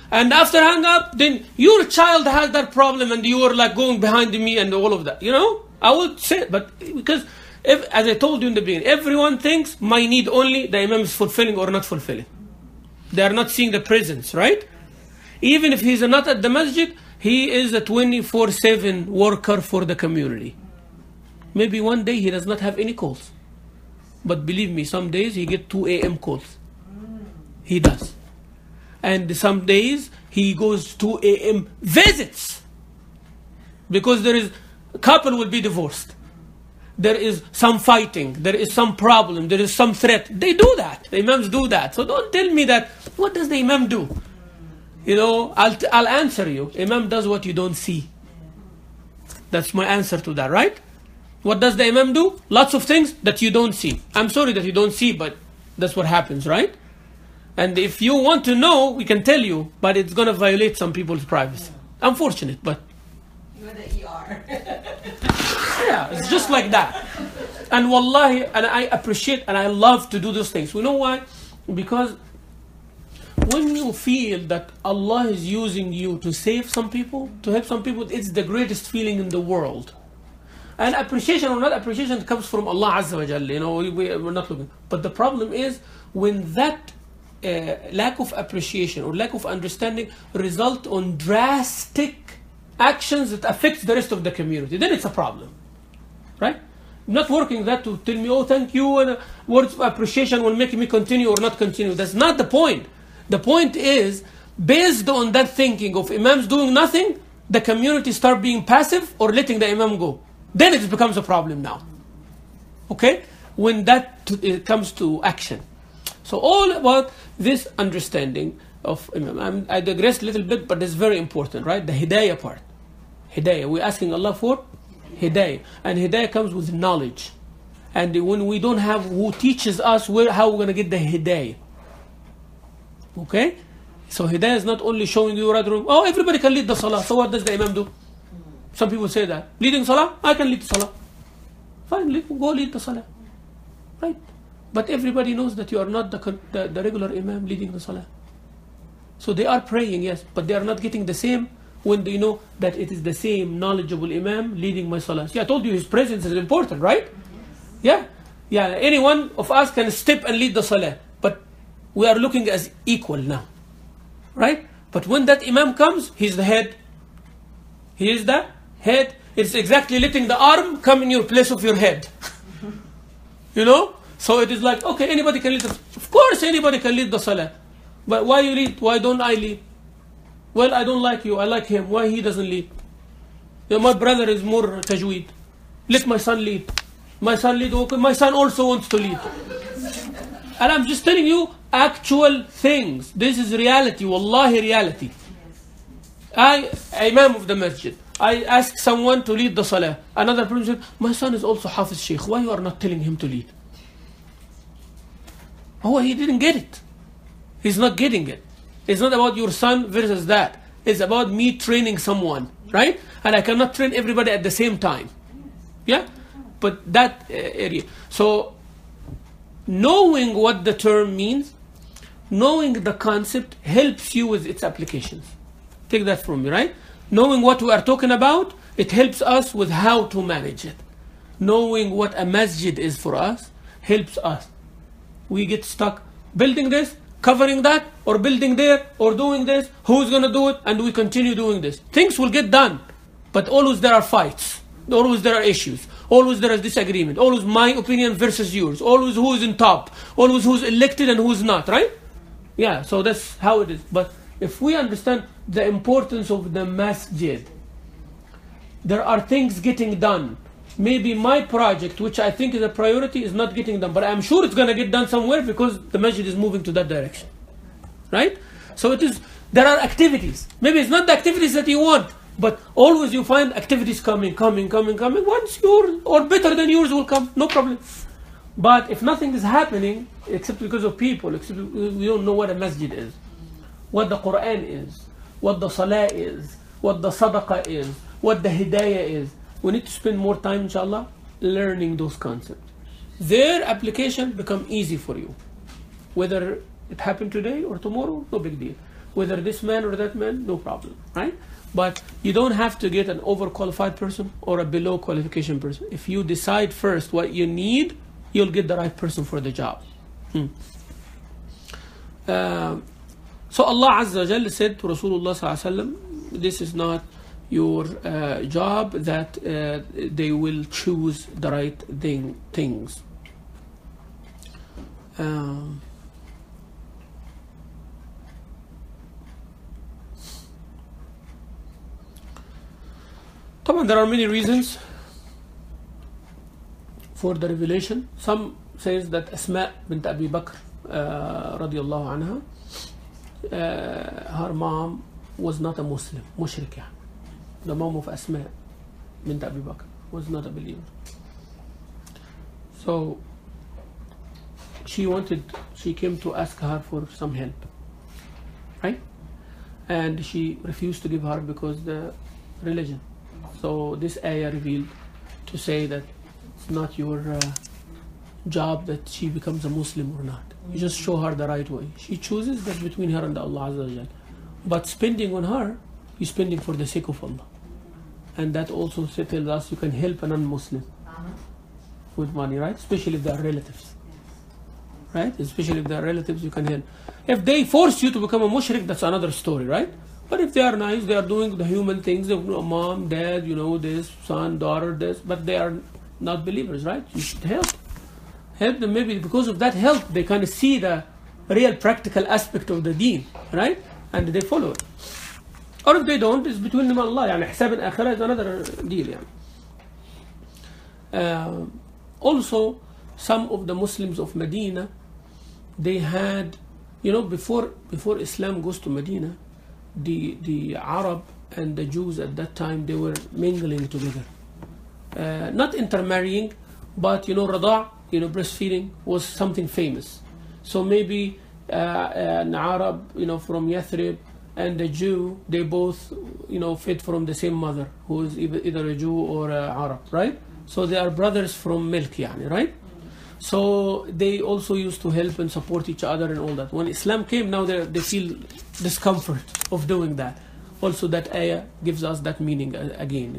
And after hung up, then your child had that problem and you were like going behind me and all of that. You know, I would say, but because as I told you in the beginning, everyone thinks my need only the imam is fulfilling or not fulfilling. They are not seeing the presence, right? Even if he's not at the masjid, he is a 24/7 worker for the community. Maybe one day he does not have any calls. But believe me, some days he gets 2 a.m. calls. He does. And some days he goes 2 a.m. visits. Because there is, a couple will be divorced. There is some fighting. There is some problem. There is some threat. They do that. The imams do that. So don't tell me that, what does the imam do? You know, I'll answer you. Imam does what you don't see. That's my answer to that, right? What does the imam do? Lots of things that you don't see. I'm sorry that you don't see, but that's what happens, right? And if you want to know, we can tell you, but it's going to violate some people's privacy. Unfortunate, but... You're the ER. Yeah, it's just like that. And wallahi, and I appreciate and I love to do those things. You know why? Because when you feel that Allah is using you to save some people, to help some people, it's the greatest feeling in the world. And appreciation or not appreciation comes from Allah Azza wa Jalla. You know, we're not looking. But the problem is when that lack of appreciation or lack of understanding result on drastic actions that affect the rest of the community, then it's a problem. Right? Not working that to tell me, oh, thank you, and words of appreciation will make me continue or not continue. That's not the point. The point is, based on that thinking of imams doing nothing, the community start being passive or letting the imam go. Then it becomes a problem now. Okay? When that it comes to action. So all about this understanding of imam. I digress a little bit, but it's very important, right? The hidayah part. Hidayah. We're asking Allah for hidayah. And hidayah comes with knowledge. And when we don't have who teaches us how we're going to get the hidayah. Okay? So hidayah is not only showing you right room. Oh, everybody can lead the salah. So what does the imam do? Some people say that. Leading salah? I can lead the salah. Fine, go lead the salah. Right? But everybody knows that you are not the regular imam leading the salah. So they are praying, yes, but they are not getting the same when they know that it is the same knowledgeable imam leading my salah. See, I told you his presence is important, right? Yeah, yeah. Any one of us can step and lead the salah, but we are looking as equal now, right? But when that imam comes, he's the head. He is the head. It's exactly letting the arm come in your place of your head. You know? So it is like, okay, anybody can lead. Of course, anybody can lead the salah. But why you lead? Why don't I lead? Well, I don't like you. I like him. Why he doesn't lead? You know, my brother is more tajweed. Let my son lead. My son lead. Okay, my son also wants to lead. And I'm just telling you actual things. This is reality. Wallahi, reality. Imam of the masjid. I ask someone to lead the salah. Another person said, my son is also Hafiz Sheikh. Why you are not telling him to lead? Oh, he didn't get it. He's not getting it. It's not about your son versus that. It's about me training someone, right? And I cannot train everybody at the same time. Yeah? But that area. So, knowing what the term means, knowing the concept helps you with its applications. Take that from me, right? Knowing what we are talking about, it helps us with how to manage it. Knowing what a masjid is for us helps us. We get stuck building this, covering that, or building there, or doing this. Who's going to do it? And we continue doing this. Things will get done, but always there are fights. Always there are issues. Always there is disagreement. Always my opinion versus yours. Always who is in top. Always who's elected and who's not, right? Yeah, so that's how it is. But if we understand the importance of the masjid, there are things getting done. Maybe my project, which I think is a priority, is not getting done. But I'm sure it's going to get done somewhere because the masjid is moving to that direction. Right? So it is. There are activities. Maybe it's not the activities that you want, but always you find activities coming. Once yours, or better than yours, will come. No problem. But if nothing is happening, except because of people, except we don't know what a masjid is, what the Quran is, what the salah is, what the sadaqah is, what the hidayah is. We need to spend more time, inshallah, learning those concepts. Their application become easy for you. Whether it happened today or tomorrow, no big deal. Whether this man or that man, no problem, right? But you don't have to get an overqualified person or a below qualification person. If you decide first what you need, you'll get the right person for the job. So Allah Azza wa Jalla said to Rasulullah Sallallahu Alaihi Wasallam, this is not your job that they will choose the right things. There are many reasons for the revelation. Some says that Asma bint Abi Bakr radiallahu anha, her mom was not a Muslim, mushrikah. The mom of Asma bint Abi Bakr was not a believer. So she came to ask her for some help, right? And she refused to give her because the religion. So this ayah revealed to say that it's not your job that she becomes a Muslim or not. You just show her the right way. She chooses, that's between her and Allah Azza wa Jal. But spending on her, you're spending for the sake of Allah. And that also tells us you can help a non-Muslim with money, right? Especially if they are relatives. Right? Especially if they are relatives, you can help. If they force you to become a mushrik, that's another story, right? But if they are nice, they are doing the human things, mom, dad, this, son, daughter, this, but they are not believers, right? You should help. Help them. Maybe because of that help, they kind of see the real practical aspect of the deen, right? And they follow it. Or if they don't, it's between them and Allah. Hisab al-akhirah is another deal. Also, some of the Muslims of Medina, they had, before Islam goes to Medina, the Arab and the Jews at that time, they were mingling together. Not intermarrying, but rada', breastfeeding was something famous. So maybe an Arab, from Yathrib, and the Jew, they both, fed from the same mother, who is either a Jew or an Arab, right? So they are brothers from milk, right? So they also used to help and support each other and all that. When Islam came, now they feel discomfort of doing that. Also that ayah gives us that meaning again,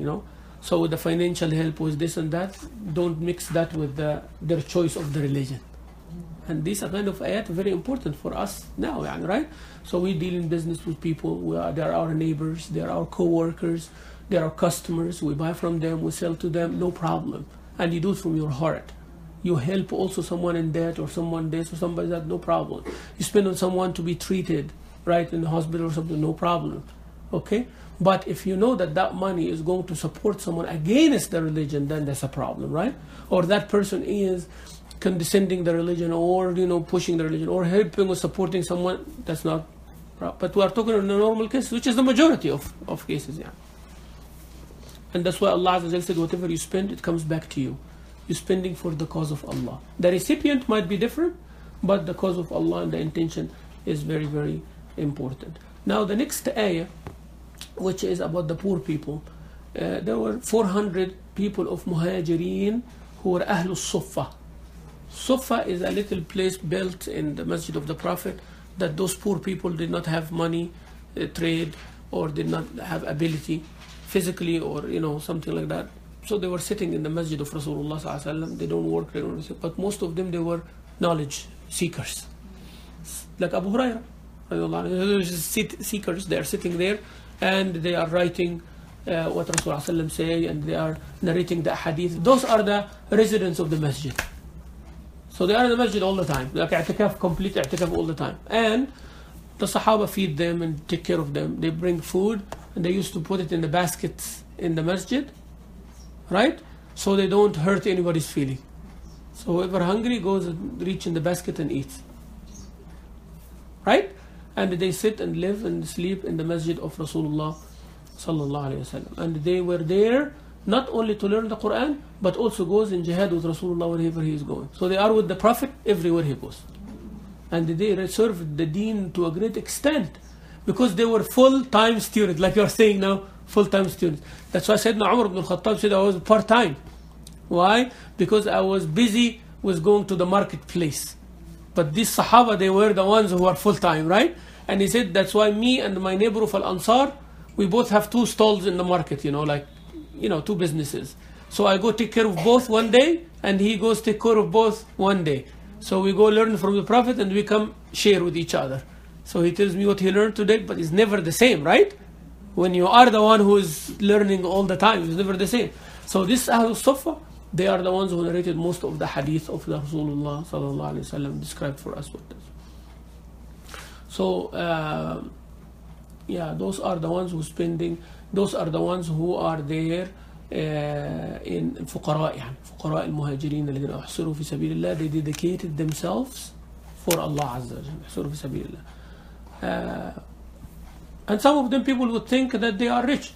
So with the financial help, with this and that, don't mix that with their choice of the religion. And these are kind of ayat very important for us now, right? So we deal in business with people. They are our neighbors, they are our co-workers, they are our customers. We buy from them, we sell to them, no problem. And you do it from your heart. You help also someone in debt or someone this or somebody that, no problem. You spend on someone to be treated, right, in the hospital or something, no problem. Okay? But if you know that that money is going to support someone against the religion, then that's a problem, right? Or that person is condescending the religion, or pushing the religion, or helping or supporting someone, that's not. But we are talking in a normal case, which is the majority of cases, yeah. And that's why Allah Azza wa Jalla said, whatever you spend, it comes back to you. You're spending for the cause of Allah. The recipient might be different, but the cause of Allah and the intention is very, very important. Now the next ayah, which is about the poor people, there were 400 people of Muhajirin who were Ahlul Suffah. Suffah is a little place built in the Masjid of the Prophet that those poor people did not have money, trade, or did not have ability physically, or something like that. So they were sitting in the Masjid of Rasulullah sallallahu alaihi wasallam. They don't work, but most of them, they were knowledge seekers, like Abu Hurairah, seekers. They are sitting there and they are writing what Rasulullah sallallahu alaihi wasallam say, and they are narrating the hadith. Those are the residents of the masjid. So they are in the masjid all the time, like i'tikaf, complete i'tikaf all the time. And the Sahaba feed them and take care of them. They bring food and they used to put it in the baskets in the masjid, right? So they don't hurt anybody's feeling. So whoever hungry goes and reach in the basket and eats, right? And they sit and live and sleep in the masjid of Rasulullah sallallahu alaihi wasallam. And they were there not only to learn the Quran, but also goes in jihad with Rasulullah wherever he is going. So they are with the Prophet everywhere he goes. And they served the deen to a great extent, because they were full-time students, like you are saying now, full-time students. That's why Sayyidina Umar ibn al-Khattab said I was part-time. Why? Because I was busy with going to the marketplace. But these Sahaba, they were the ones who are full-time, right? And he said, that's why me and my neighbor of Al-Ansar, we both have 2 stalls in the market, like 2 businesses. So I go take care of both one day, and he goes take care of both one day. So we go learn from the Prophet and we come share with each other. So he tells me what he learned today, but it's never the same, right? When you are the one who is learning all the time, it's never the same. So this Ahlul Suffah, they are the ones who narrated most of the hadith of the Rasulullah sallallahu alaihi wasallam, described for us with this. So those are the ones who spending. Those are the ones who are there in فقراء, فقراء المهاجرين الذين أحصروا في سبيل الله. They dedicated themselves for Allah Azza wa Jalla. أحصروا في سبيل الله. And some of them, people would think that they are rich,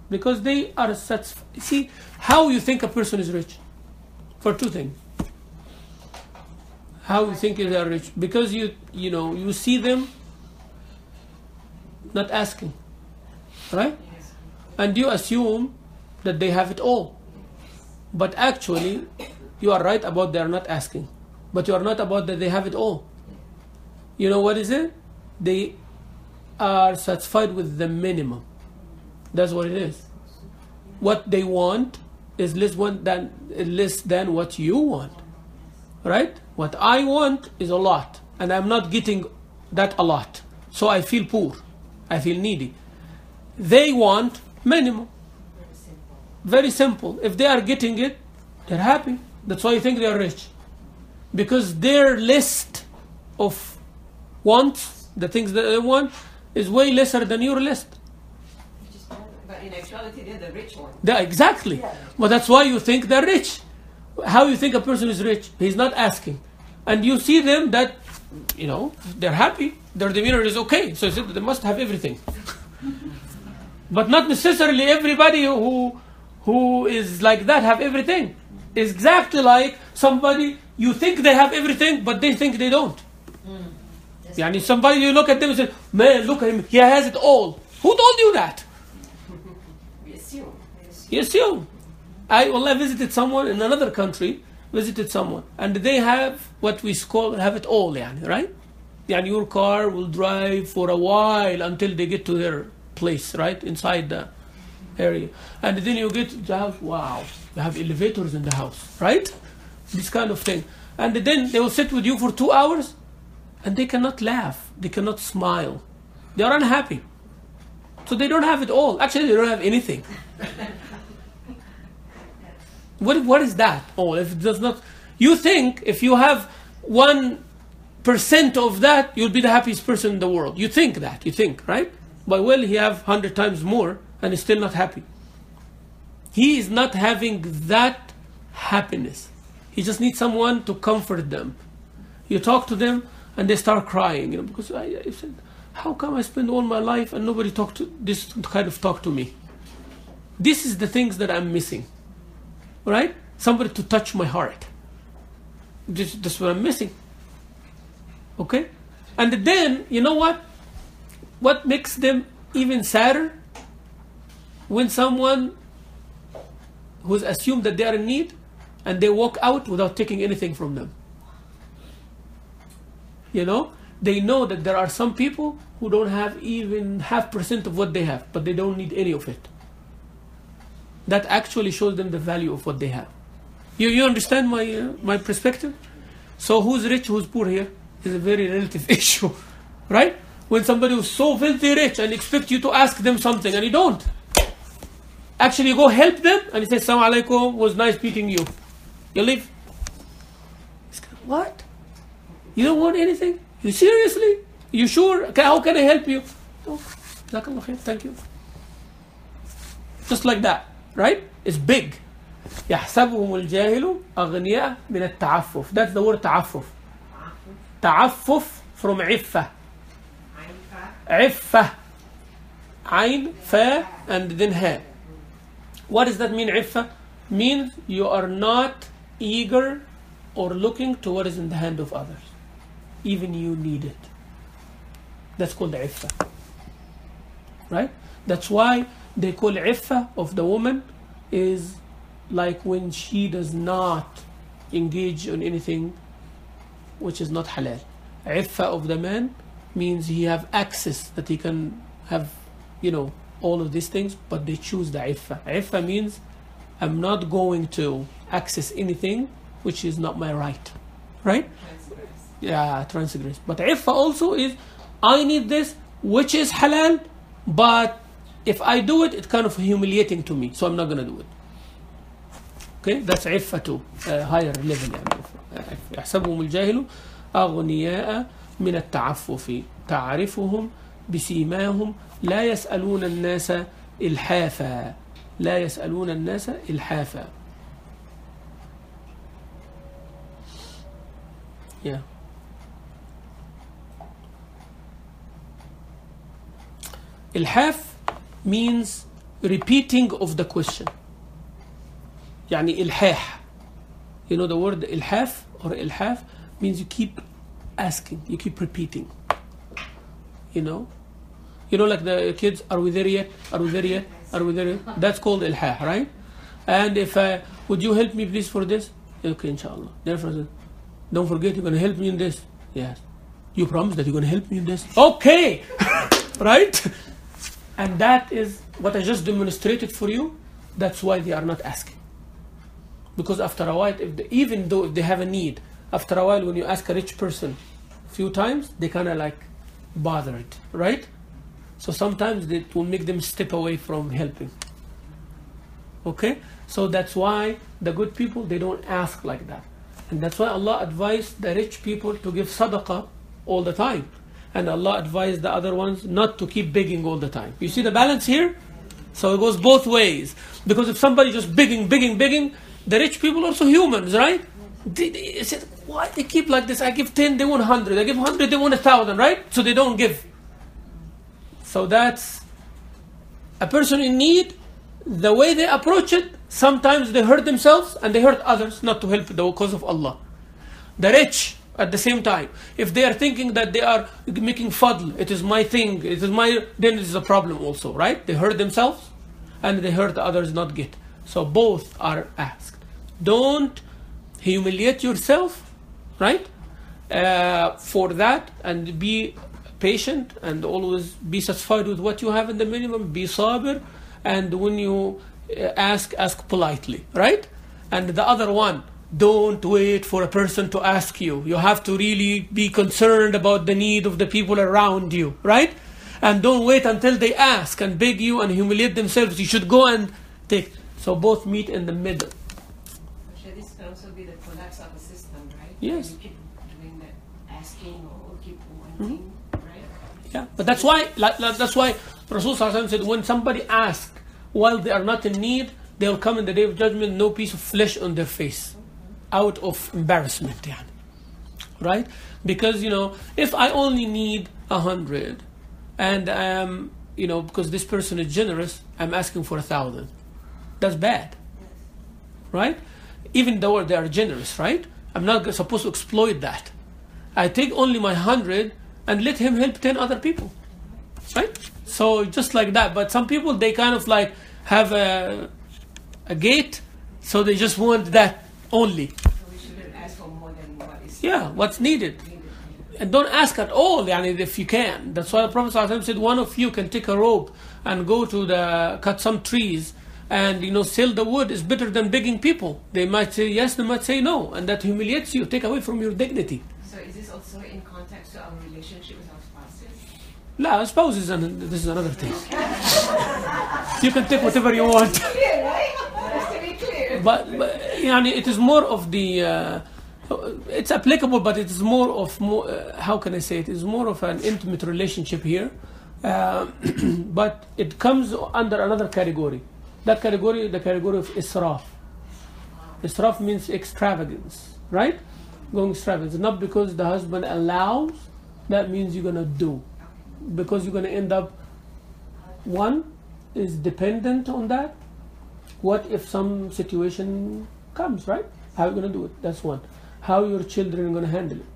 because they are such. See how you think a person is rich, for 2 things. How you think they are rich, because you see them not asking, right? And you assume that they have it all. But actually, you are right about they are not asking. But you are not about that they have it all. You know what is it? They are satisfied with the minimum. That's what it is. What they want is less than what you want. Right? What I want is a lot. And I'm not getting that a lot. So I feel poor. I feel needy. They want minimum. Very simple. If they are getting it, they're happy. That's why you think they are rich. Because their list of wants, the things that they want, is way lesser than your list. But in actuality, they're the rich one. Exactly. Well, that's why you think they're rich. How you think a person is rich? He's not asking. And you see them that, they're happy. Their demeanor is okay. So you said they must have everything. But not necessarily everybody who is like that have everything. It's exactly like somebody, you think they have everything, but they think they don't. Somebody, you look at them and say, man, look at him, he has it all. Who told you that? You assume. I visited someone in another country, and they have what we call have it all, right? Your car will drive for a while until they get to their place, right? Inside the area. And then you get to the house, wow, you have elevators in the house, right? This kind of thing. And then they will sit with you for 2 hours and they cannot laugh, they cannot smile. They are unhappy. So they don't have it all. Actually, they don't have anything. What is that? Oh, if it does not... You think if you have 1% of that, you'll be the happiest person in the world. You think that, right? But well, he have 100 times more and is still not happy. He is not having that happiness. He just needs someone to comfort them. You talk to them and they start crying, because I said, how come I spend all my life and nobody talk to me? This is the things that I'm missing, right? Somebody to touch my heart. This is what I'm missing. Okay? And then, you know what? What makes them even sadder? When someone who's assumed that they are in need and they walk out without taking anything from them. They know that there are some people who don't have even 0.5% of what they have, but they don't need any of it. That actually shows them the value of what they have. You understand my perspective? So who's rich, who's poor here is a very relative issue, right? When somebody who's so filthy rich and expect you to ask them something and you don't. Actually, you go help them and you say, Assalamu alaikum, was nice meeting you. You leave. What? You don't want anything? You seriously? You sure? How can I help you? Oh, Jazakallah khair, thank you. Just like that, right? It's big. يحسبهم الجاهل أغنياء من التعفف. That's the word تعفف. تعفف from عفة. عفة. عين, fa, and then ha. What does that mean, عفة? Means you are not eager or looking to what is in the hand of others. Even you need it. That's called عفة. Right? That's why they call عفة of the woman is like when she does not engage in anything which is not halal. عفة of the man means he have access that he can have, all of these things, but they choose the عفة. عفة means I'm not going to access anything which is not my right. Right? Yeah, transgress. But عفة also is I need this which is halal, but if I do it, it's kind of humiliating to me, so I'm not going to do it. Okay, that's عفة too, higher level. يحسبهم الجاهل أغنياء من التعفف تعرفهم بسيماهم لا يسألون الناس إلحافا. لا يسألون الناس إلحافا. Yeah. إلحاف means repeating of the question. يعني إلحاح. You know the word إلحاف or إلحاف means you keep asking, you keep repeating. Like the kids, are we there yet? Are we there yet? Are we there yet? That's called إلحاح, right? And if would you help me please for this? Okay, inshallah. Therefore, don't forget you're going to help me in this. Yes. You promise that you're going to help me in this? Okay. Right? And that is what I just demonstrated for you. That's why they are not asking. Because after a while, even though if they have a need, after a while when you ask a rich person a few times, they kind of like bothered, right? So sometimes it will make them step away from helping. Okay? So that's why the good people, they don't ask like that. And that's why Allah advised the rich people to give sadaqah all the time. And Allah advised the other ones not to keep begging all the time. You see the balance here? So it goes both ways. Because if somebody just begging, the rich people are also humans, right? They said, why they keep like this? I give 10, they want 100. I give 100, they want 1,000, right? So they don't give. So that's a person in need. The way they approach it, sometimes they hurt themselves and they hurt others not to help the cause of Allah. The rich, at the same time, if they are thinking that they are making fadl, it is my thing, then it is a problem also, right? They hurt themselves and they hurt others not get. So both are asked. Don't humiliate yourself, right? For that, and be patient and always be satisfied with what you have in the minimum. Be sabir, and when you ask politely, right? And the other one, don't wait for a person to ask you. You have to really be concerned about the need of the people around you, right? And don't wait until they ask and beg you and humiliate themselves. You should go and take. So both meet in the middle. This can also be the collapse of the system, right? Yes. You keep doing that, asking or keep wanting, right? Yeah, but that's why Rasul Sallallahu said, when somebody asks while they are not in need, they will come in the day of judgment, no piece of flesh on their face, out of embarrassment, right? Because if I only need 100, and because this person is generous, I'm asking for 1,000. That's bad, right? Even though they are generous, right? I'm not supposed to exploit that. I take only my 100 and let him help 10 other people, right? So just like that. But some people, they kind of like have a gate, so they just want that only. So we shouldn't ask for more than what is what's needed. And don't ask at all, if you can. That's why the Prophet ﷺ said, one of you can take a rope and go to cut some trees and sell the wood is better than begging people. They might say yes, they might say no, and that humiliates you, take away from your dignity. So is this also in context to our relationship with our spouses? No, spouses, this is another thing. You can take whatever you want. Clear, right? Just to be clear. But it is more of the it's applicable, but it is more of how can I say it? It's more of an intimate relationship here, but it comes under another category. That category, the category of israf. Israf means extravagance, right? Going extravagance, not because the husband allows. That means you're gonna do, because you're gonna end up. One is dependent on that. What if some situation comes, right? How are you gonna do it? That's one. How your children are going to handle it.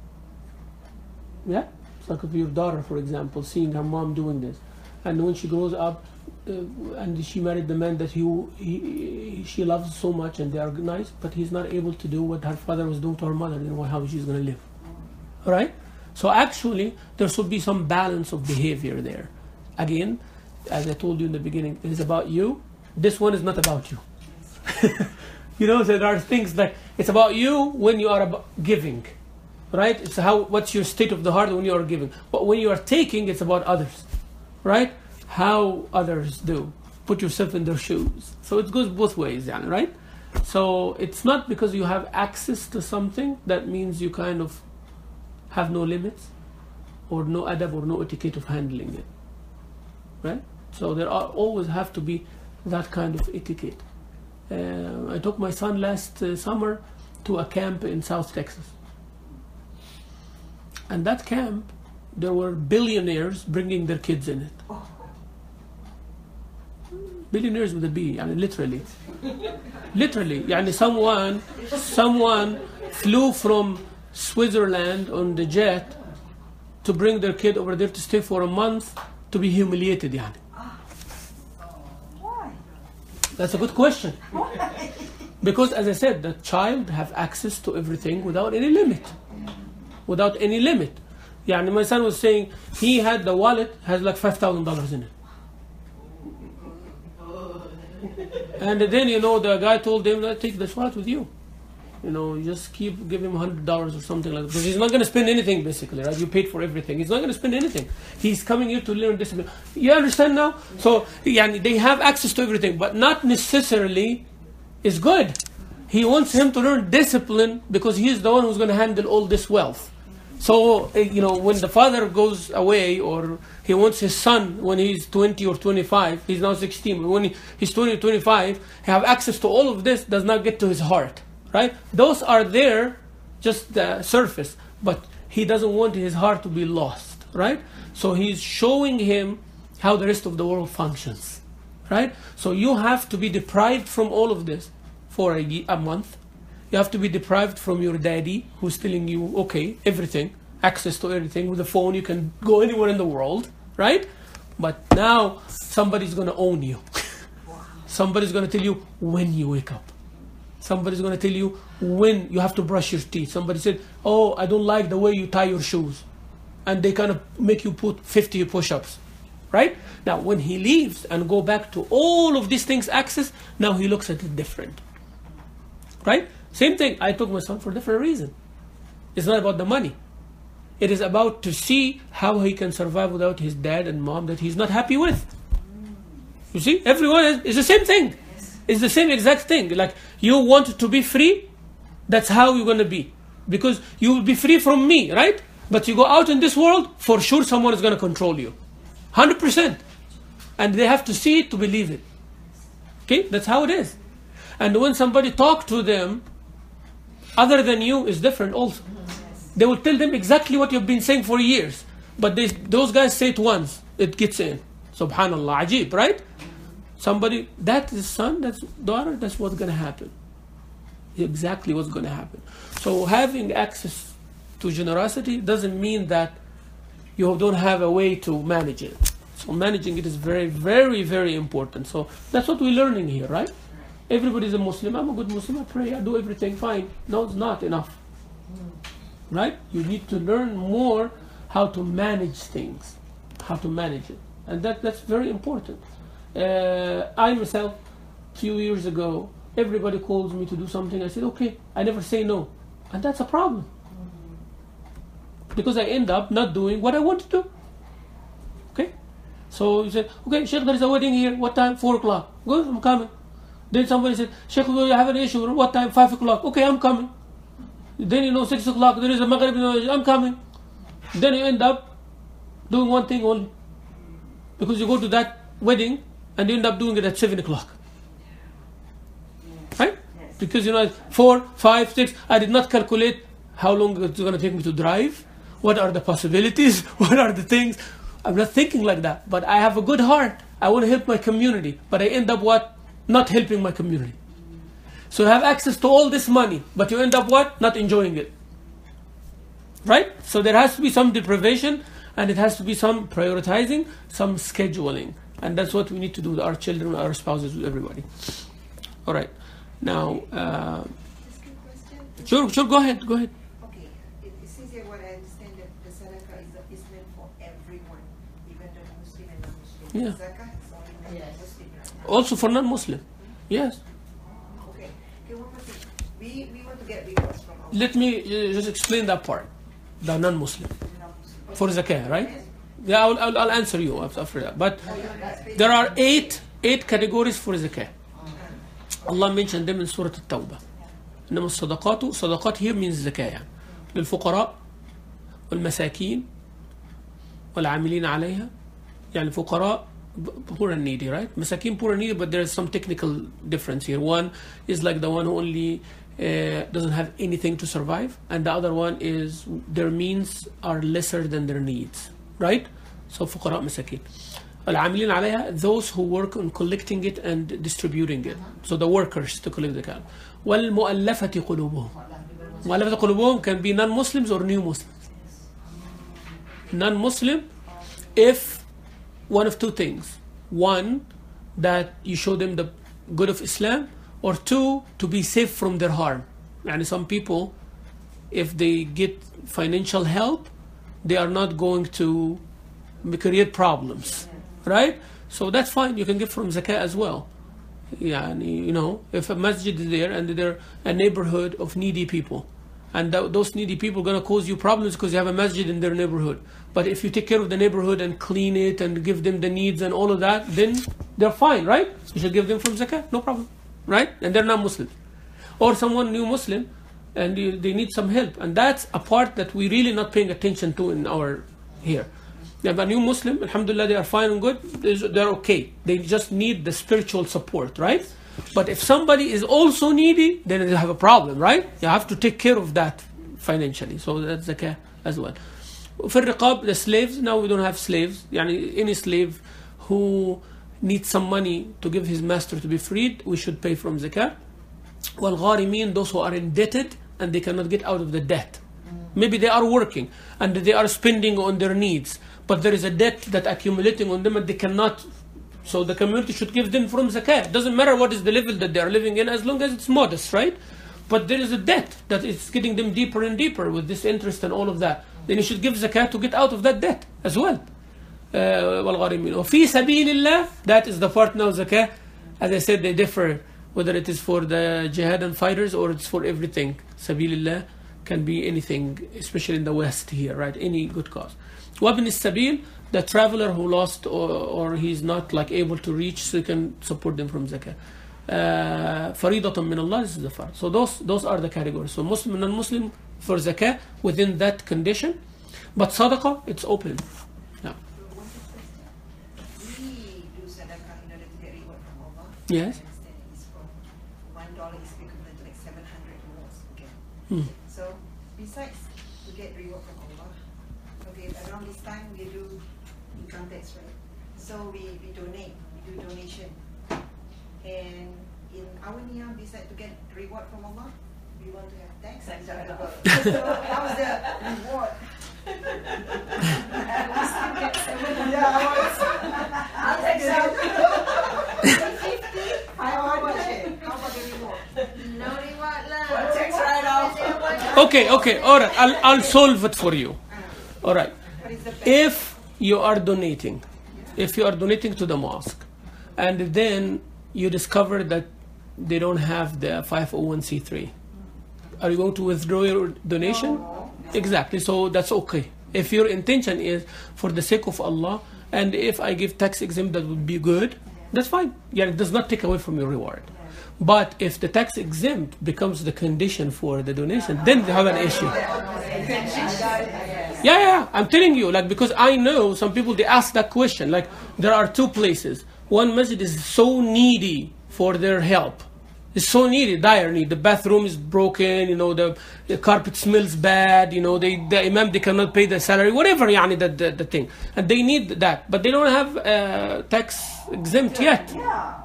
Yeah? It's like if your daughter, for example, seeing her mom doing this. And when she grows up and she married the man that she loves so much and they are nice, but he's not able to do what her father was doing to her mother, how she's going to live. Alright? So actually, there should be some balance of behavior there. Again, as I told you in the beginning, it is about you. This one is not about you. So there are things like it's about you when you are giving, right? It's what's your state of the heart when you are giving. But when you are taking, it's about others, right? How others do. Put yourself in their shoes. So it goes both ways, right? So it's not because you have access to something that means you kind of have no limits or no adab or no etiquette of handling it, right? So there always have to be that kind of etiquette. I took my son last summer to a camp in South Texas. And that camp, there were billionaires bringing their kids in it. Billionaires with a B, literally. Literally. Someone flew from Switzerland on the jet to bring their kid over there to stay for a month to be humiliated. That's a good question. Because as I said, the child have access to everything without any limit. Without any limit. My son was saying he had the wallet, has like $5,000 in it. And then, the guy told him, take this wallet with you. Just give him $100 or something like that. Because he's not going to spend anything, basically, right? You paid for everything. He's not going to spend anything. He's coming here to learn discipline. You understand now? So, they have access to everything, but not necessarily is good. He wants him to learn discipline because he's the one who's going to handle all this wealth. So, when the father goes away, or he wants his son when he's 20 or 25, he's now 16, but when he's 20 or 25, he have access to all of this, does not get to his heart. Right? Those are there, just the surface, but he doesn't want his heart to be lost, right? So he's showing him how the rest of the world functions, right? So you have to be deprived from all of this for a month. You have to be deprived from your daddy, who's telling you, okay, everything, access to everything. With a phone, you can go anywhere in the world, right? But now somebody's going to own you. Somebody's going to tell you when you wake up. Somebody's going to tell you when you have to brush your teeth. Somebody said, oh, I don't like the way you tie your shoes. and they kind of make you put 50 push-ups, right? Now, when he leaves and go back to all of these things access, now he looks at it different, right? Same thing, I took my son for a different reason. It's not about the money. It is about to see how he can survive without his dad and mom that he's not happy with. You see, everyone is the same thing. It's the same exact thing. Like, you want to be free, that's how you're going to be. Because you will be free from me, right? But you go out in this world, for sure someone is going to control you. 100%. And they have to see it to believe it. Okay, that's how it is. And when somebody talk to them, other than you, is different also. They will tell them exactly what you've been saying for years. But those guys say it once, it gets in. Subhanallah, ajib, right? Somebody, that is son, that's daughter, that's what's going to happen. Exactly what's going to happen. So having access to generosity doesn't mean that you don't have a way to manage it. So managing it is very, very, very important. So that's what we're learning here, right? Everybody's a Muslim. I'm a good Muslim. I pray. I do everything fine. No, it's not enough. Right? You need to learn more how to manage things, how to manage it. And that's very important. I myself, a few years ago, everybody calls me to do something. I said, okay. I never say no. And that's a problem. Because I end up not doing what I want to do. Okay? So you say, okay, Sheikh, there is a wedding here. What time? 4 o'clock. Good, I'm coming. Then somebody said, Sheikh, we have an issue. What time? 5 o'clock. Okay, I'm coming. Then 6 o'clock, there is a Maghrib. I'm coming. Then you end up doing one thing only. Because you go to that wedding and you end up doing it at 7 o'clock. Right? Because 4, 5, 6, I did not calculate how long it's going to take me to drive. What are the possibilities? What are the things? I'm not thinking like that. But I have a good heart. I want to help my community. But I end up what? Not helping my community. So you have access to all this money, but you end up what? Not enjoying it. Right? So there has to be some deprivation, and it has to be some prioritizing, some scheduling. And that's what we need to do with our children, our spouses, with everybody. All right. Now, sure, go ahead. Okay. It says here what I understand that the sadaqah is meant for everyone, even the Muslim and non-Muslim. Yeah. Zakah is only meant for Muslim right now. Also for non-Muslim. Yes. Okay, one more thing. We want to get rewards from our Let me just explain that part. The non-Muslim. For zakah, right? Yeah, I'll answer you after that. But there are eight categories for zakah. Allah mentioned them in Surah At-Tawbah. إنما الصدقات, صدقات here means zakah يعني. للفقراء والمساكين والعاملين عليها. يعني فقراء, poor and needy, right? Masakin, poor and needy, but there is some technical difference here. One is like the one who only doesn't have anything to survive, and the other one is their means are lesser than their needs, right? So فقراء مساكين. العاملين عليها, those who work on collecting it and distributing it. So the workers to collect the cash. والمؤلفة قلوبهم. مؤلفة قلوبهم can be non-Muslims or new Muslims. Non-Muslim, if one of two things. One, that you show them the good of Islam, or two, to be safe from their harm. And some people, if they get financial help, they are not going to create problems, right? So that's fine, you can give from zakah as well. Yeah, if a masjid is there and they're a neighborhood of needy people, and those needy people are going to cause you problems because you have a masjid in their neighborhood. But if you take care of the neighborhood and clean it and give them the needs and all of that, then they're fine, right? You should give them from zakah, no problem, right? And they're not Muslims. Or someone new Muslim and they need some help. And that's a part that we're really not paying attention to in our here. Yeah, but new Muslim, alhamdulillah, they are fine and good, they're okay. They just need the spiritual support, right? But if somebody is also needy, then they have a problem, right? You have to take care of that financially. So that's zakah as well. For riqab, the slaves, now we don't have slaves. Any slave who needs some money to give his master to be freed, we should pay from zakah. Wal-gharimin, those who are indebted and they cannot get out of the debt. Maybe they are working and they are spending on their needs, but there is a debt that accumulating on them and they cannot. So the community should give them from zakah. It doesn't matter what is the level that they are living in, as long as it's modest, right? But there is a debt that is getting them deeper and deeper with this interest and all of that. then you should give zakat to get out of that debt as well. والغارمين وفي سبيل الله, that is the part now zakah. As I said, they differ whether it is for the jihad and fighters or it's for everything. Sabilillah can be anything, especially in the West here, right? Any good cause. وابن السبيل, the traveler who lost or he's not like able to reach, so you can support them from zakah. فريضة من الله, this is the fard. So those are the categories. So Muslim and non-Muslim for zakah within that condition. But sadaqah, it's open. Yeah. We do sadaqah in order to get reward from Allah. Yes. I understand it's from $1 is equivalent to like 700 more. Okay. So besides to get reward from Allah, okay, around this time we do income tax, right? So we donate, we do donation. And in our niyah, besides to get reward from Allah, we want to have tax deductible. So that was the reward. I'll take some. 50. How about the reward? No reward lah. Tax write-off. Okay, alright, I'll solve it for you. Alright, What is the best? if you are donating to the mosque, and then you discover that they don't have the 501c3, are you going to withdraw your donation? No. Exactly, so that's okay. If your intention is for the sake of Allah, and if I give tax exempt, that would be good, that's fine. Yeah, it does not take away from your reward. But if the tax exempt becomes the condition for the donation, then they have an issue. Yeah, I'm telling you, like, because I know some people, they ask that question. Like, there are two places. One masjid is so needy for their help. It's so needy, dire need. The bathroom is broken, the carpet smells bad, the imam, they cannot pay the salary, whatever, the thing. And they need that, but they don't have tax exempt yet,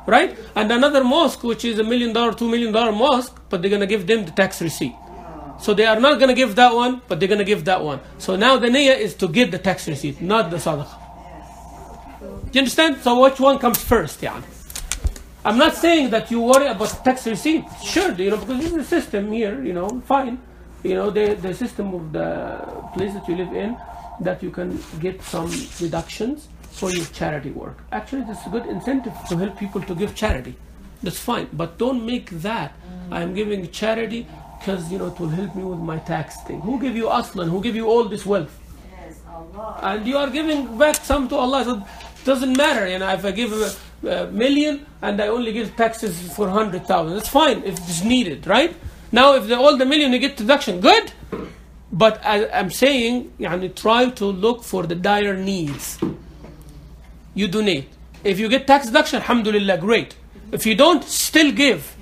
right? And another mosque, which is $1 million, $2 million mosque, but they're going to give them the tax receipt. So they are not going to give that one, but they're going to give that one. So now the niyyah is to get the tax receipt, not the sadaqah. Do you understand? So which one comes first, I'm not saying that you worry about tax receipt. Sure, because this is the system here, fine. The system of the place that you live in, that you can get some deductions for your charity work. Actually, this is a good incentive to help people to give charity. That's fine. But don't make that, I'm giving charity because, it will help me with my tax thing. Who give you aslan? Who give you all this wealth? Yes, Allah. And you are giving back some to Allah. So it doesn't matter, if I give a million and I only give taxes for 100,000, that's fine if it's needed, right? Now, if all the million you get deduction, good. But I'm saying, try to look for the dire needs. You donate. If you get tax deduction, alhamdulillah, great. If you don't, still give.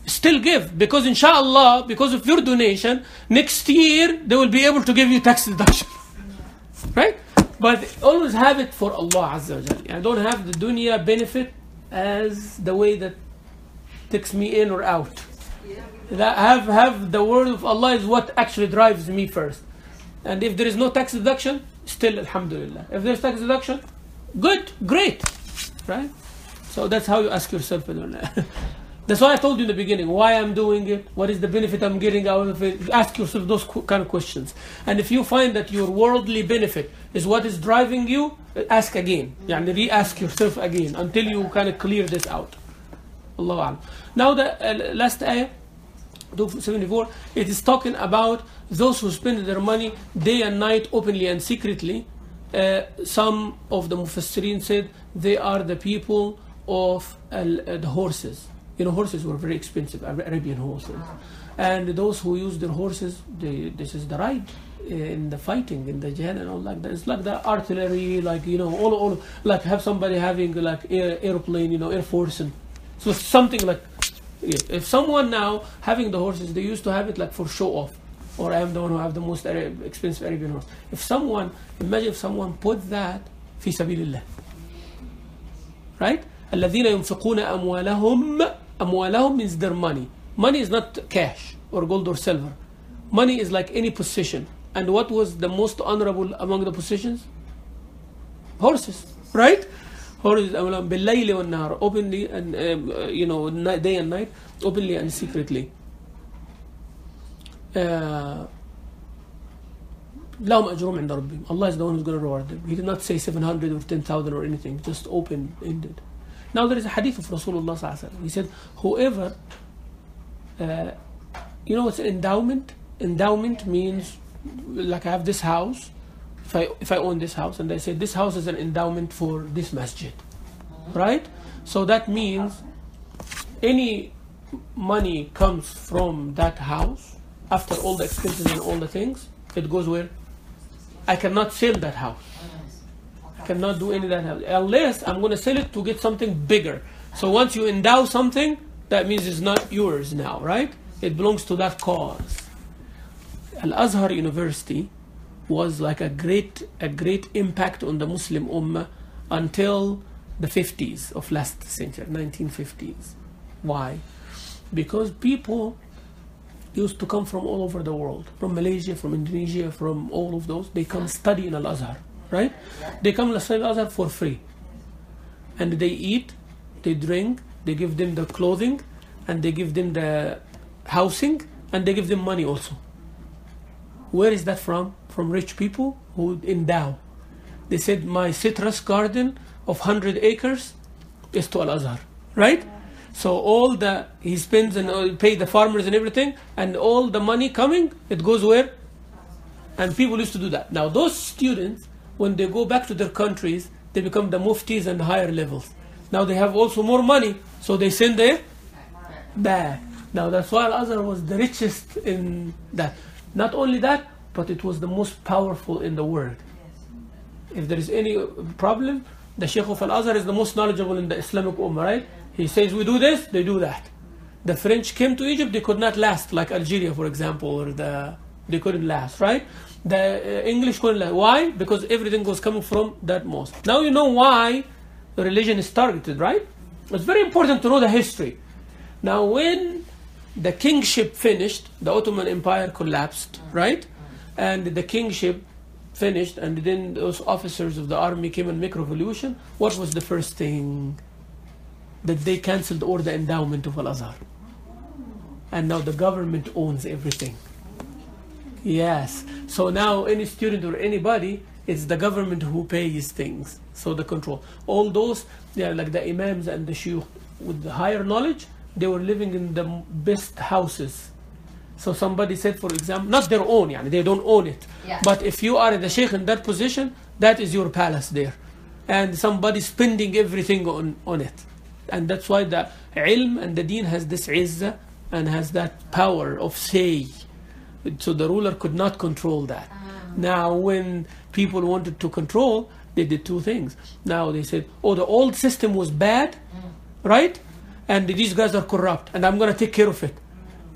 Still give, because inshallah, because of your donation, next year they will be able to give you tax deduction, right? But always have it for Allah Azza wa Jalla. Don't have the dunya benefit as the way that takes me in or out. That have the word of Allah is what actually drives me first. And if there is no tax deduction, still alhamdulillah. If there's tax deduction, good, great, right? So that's how you ask yourself. That's why I told you in the beginning why I'm doing it, what is the benefit I'm getting out of it. Ask yourself those kind of questions. And if you find that your worldly benefit is what is driving you, ask again. Re-ask yourself again until you kind of clear this out. Allahu A'lam. Now the last ayah, 274, it is talking about those who spend their money day and night, openly and secretly. Some of the Mufassirin said they are the people of the horses. Horses were very expensive, Arabian horses. And those who use their horses, this is the ride in the fighting, in the jihad and all like that. It's like the artillery, all like have somebody having like airplane, Air Force. And so something like, if someone now having the horses, they used to have it like for show off. Or I am the one who have the most expensive Arabian horse. Imagine if someone put that fi sabilillah. Right? الذين ينفقون أموالهم means their money. Money is not cash or gold or silver. Money is like any possession. And what was the most honorable among the possessions? Horses, right? Horses, بالليل والنهار, openly and day and night, openly and secretly. لهم أجرهم عند ربهم. Allah is the one who's going to reward them. He did not say 700 or 10,000 or anything, just open-ended. Now there is a hadith of Rasulullah sallallahu alaihi wasallam. He said, whoever, you know what's endowment? Endowment means, like I have this house, if I own this house, and I say this house is an endowment for this masjid, right? So that means any money comes from that house, after all the expenses and all the things, it goes where? I cannot sell that house. I cannot do any of that house, unless I'm going to sell it to get something bigger. So once you endow something, that means it's not yours now, right? It belongs to that cause. Al-Azhar University was like a great impact on the Muslim Ummah until the 50s of last century, 1950s. Why? Because people used to come from all over the world, from Malaysia, from Indonesia, from all of those. They come study in Al-Azhar, right? They come to study Al-Azhar for free. And they eat, they drink, they give them the clothing, and they give them the housing, and they give them money also. Where is that from? From rich people who endow. They said, my citrus garden of 100 acres is to Al-Azhar, right? So all he spends and pay the farmers and everything, and all the money coming, it goes where? And people used to do that. Now those students, when they go back to their countries, they become the muftis and higher levels. Now they have also more money, so they send their back. Now that's why Al-Azhar was the richest in that. Not only that, but it was the most powerful in the world. If there is any problem, the Sheikh of Al-Azhar is the most knowledgeable in the Islamic Ummah, right? He says, we do this, they do that. The French came to Egypt, they could not last, like Algeria, for example, or they couldn't last, right? The English couldn't last. Why? Because everything was coming from that mosque. Now you know why the religion is targeted, right? It's very important to know the history. Now when the kingship finished, the Ottoman Empire collapsed, right? And the kingship finished, and then those officers of the army came and make revolution. What was the first thing? That they cancelled all the endowment of Al-Azhar. And now the government owns everything. Yes. So now any student or anybody, it's the government who pays things. So the control. All those, they are like the imams and the shuyukh with the higher knowledge, they were living in the best houses. So somebody said, for example, not their own, they don't own it. Yeah. But if you are the sheikh in that position, that is your palace there. And somebody spending everything on it. And that's why the ilm and the deen has this izzah and has that power of say. So the ruler could not control that. Now when people wanted to control, they did two things. Now they said, oh, the old system was bad, right? And these guys are corrupt, and I'm going to take care of it.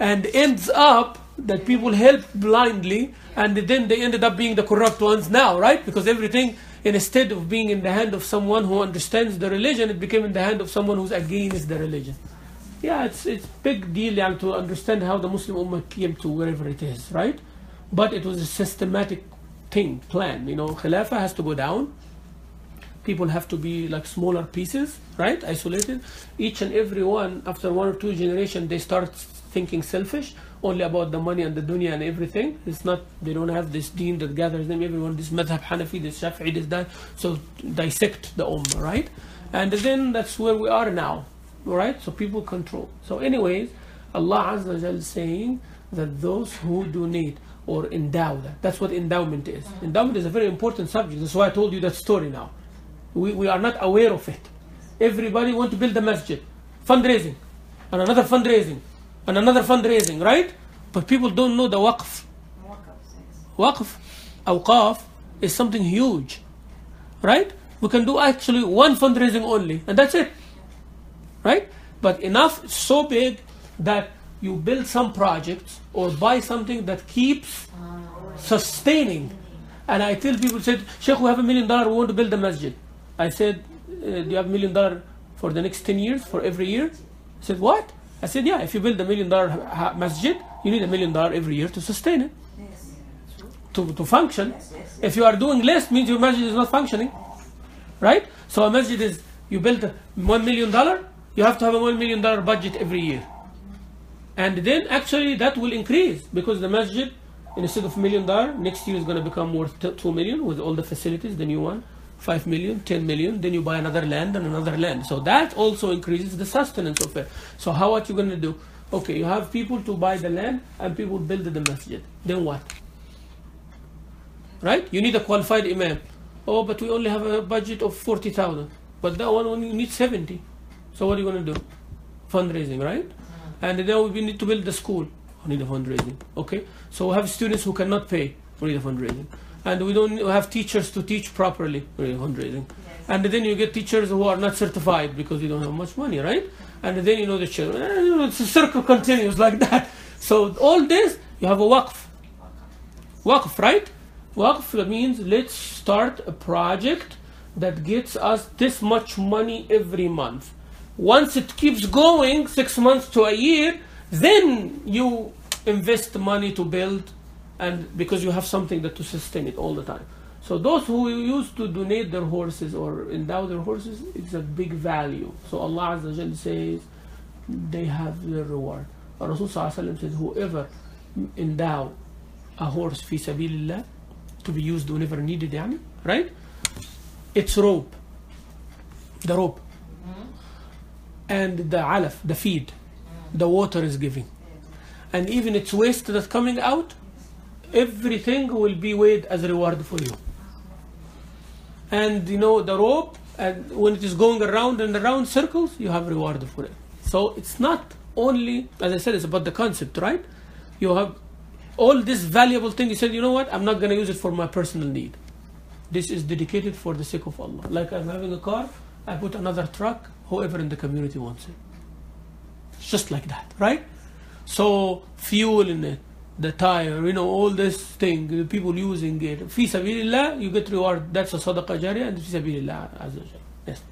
And ends up that people help blindly, and then they ended up being the corrupt ones now, right? Because everything, instead of being in the hand of someone who understands the religion, it became in the hand of someone who's against the religion. Yeah, it's big deal to understand how the Muslim Ummah came to wherever it is, right? But it was a systematic plan. Khilafah has to go down. People have to be like smaller pieces, right? Isolated. Each and every one, after 1 or 2 generations, they start thinking selfish, only about the money and the dunya and everything. It's not, they don't have this deen that gathers them, everyone, this madhab Hanafi, this Shafi'i, this that. So dissect the ummah, right? And then that's where we are now, right? So people control. So anyways, Allah Azza wa Jal is saying that those who donate or endow that's what endowment is. Endowment is a very important subject. That's why I told you that story now. We are not aware of it. Everybody wants to build a masjid. Fundraising. And another fundraising. And another fundraising, right? But people don't know the waqf. Waqf, awqaf, is something huge. Right? We can do actually one fundraising only. And that's it. Right? But enough, so big that you build some projects or buy something that keeps sustaining. And I tell people, said, Sheikh, we have $1 million, we want to build a masjid. I said, do you have $1 million for the next 10 years, for every year? He said, what? I said, yeah, if you build $1 million masjid, you need $1 million every year to sustain it, to function. If you are doing less, means your masjid is not functioning, right? So a masjid is, you build $1 million, you have to have a $1 million budget every year. And then actually that will increase because the masjid instead of $1 million, next year is going to become worth 2 million with all the facilities, the new one, 5 million, 10 million, then you buy another land and another land. So that also increases the sustenance of it. So how are you going to do? Okay, you have people to buy the land and people build the masjid. Then what? Right? You need a qualified imam. Oh, but we only have a budget of 40,000. But that one only needs 70. So what are you going to do? Fundraising, right? And then we need to build the school. We need a fundraising. Okay? So we have students who cannot pay. We need a fundraising. And we don't have teachers to teach properly. We need a fundraising. And then you get teachers who are not certified because you don't have much money, right? And then you know the children. It's a circle continues like that. So all this, you have a waqf. Waqf, right? Waqf means let's start a project that gets us this much money every month. Once it keeps going 6 months to a year, then you invest the money to build, and because you have something that to sustain it all the time. So those who used to donate their horses or endow their horses, it's a big value. So Allah Azza wa Jalla says they have their reward. Rasul Sallallahu Alaihi Wasallam says whoever endow a horse fi sabilillah to be used whenever needed, right? It's rope, the rope, and the alaf, the feed, the water is giving, and even its waste that's coming out, everything will be weighed as a reward for you. And you know the rope, and when it is going around and around circles, you have reward for it. So it's not only, as I said, it's about the concept, right? You have all this valuable thing. You said, you know what? I'm not going to use it for my personal need. This is dedicated for the sake of Allah. Like I'm having a car, I put another truck, whoever in the community wants it. It's just like that, right? So fuel in it, the tire, you know, all this thing, the people using it. Fi sabilillah, you get reward. That's a sadaqah jariyah, and fi sabilillah azza wa jalla. Yes.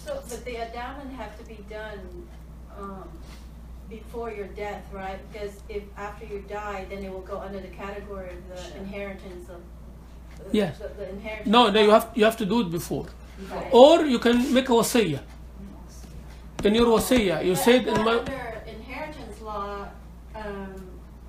So, but the endowment have to be done before your death, right? Because if after you die, then it will go under the category of the inheritance of. Yes. The inheritance. No, you have to do it before, Right. or you can make a wasiyah. In your wasiyah, you But said I in thought my. under inheritance law,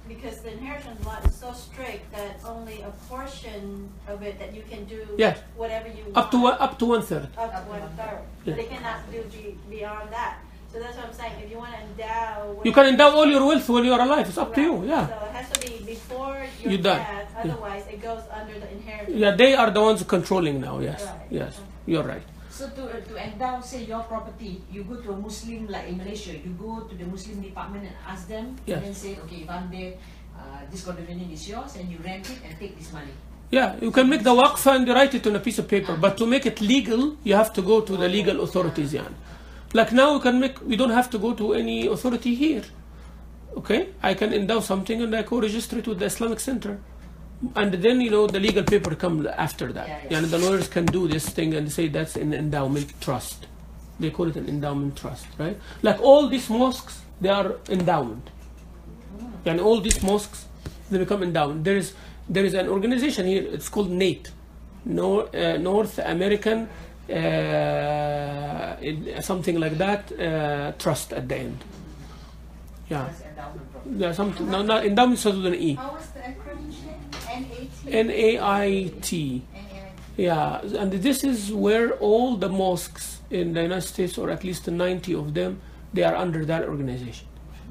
because the inheritance law is so strict that only a portion of it that you can do Yes. whatever you want. Up to 1/3. Up to 1/3. Yeah. They cannot do beyond that. So that's what I'm saying. If you want to endow, You can endow all your wealth when you are alive. It's up to you. Right. Yeah. So it has to be before your You die. death. Yeah. Otherwise, it goes under the inheritance. Yeah, they are the ones controlling now. Yes. Right. Yes. You're right. So to endow, say, your property, you go to a Muslim, like in Malaysia, you go to the Muslim department and ask them, Yes. and then say, okay, if I'm there, this condominium is yours, and you rent it and take this money. Yeah, you can make the waqf and write it on a piece of paper, but to make it legal, you have to go to the legal authorities. Yeah. Like now, we don't have to go to any authority here. Okay, I can endow something and I go register it with the Islamic Center, and then the legal paper comes after that. Yeah. And the lawyers can do this thing and say that's an endowment trust. They call it an endowment trust, right? Like all these mosques, they are endowment. And all these mosques, they become endowment. There is an organization here. It's called NATE, North American. Something like that, trust at the end. Yeah. That's endowment property. Yeah, something. No, not endowment starts with an E. How was the acronym? NAT? NAIT. Yeah, and this is where all the mosques in the United States, or at least 90 of them, they are under that organization.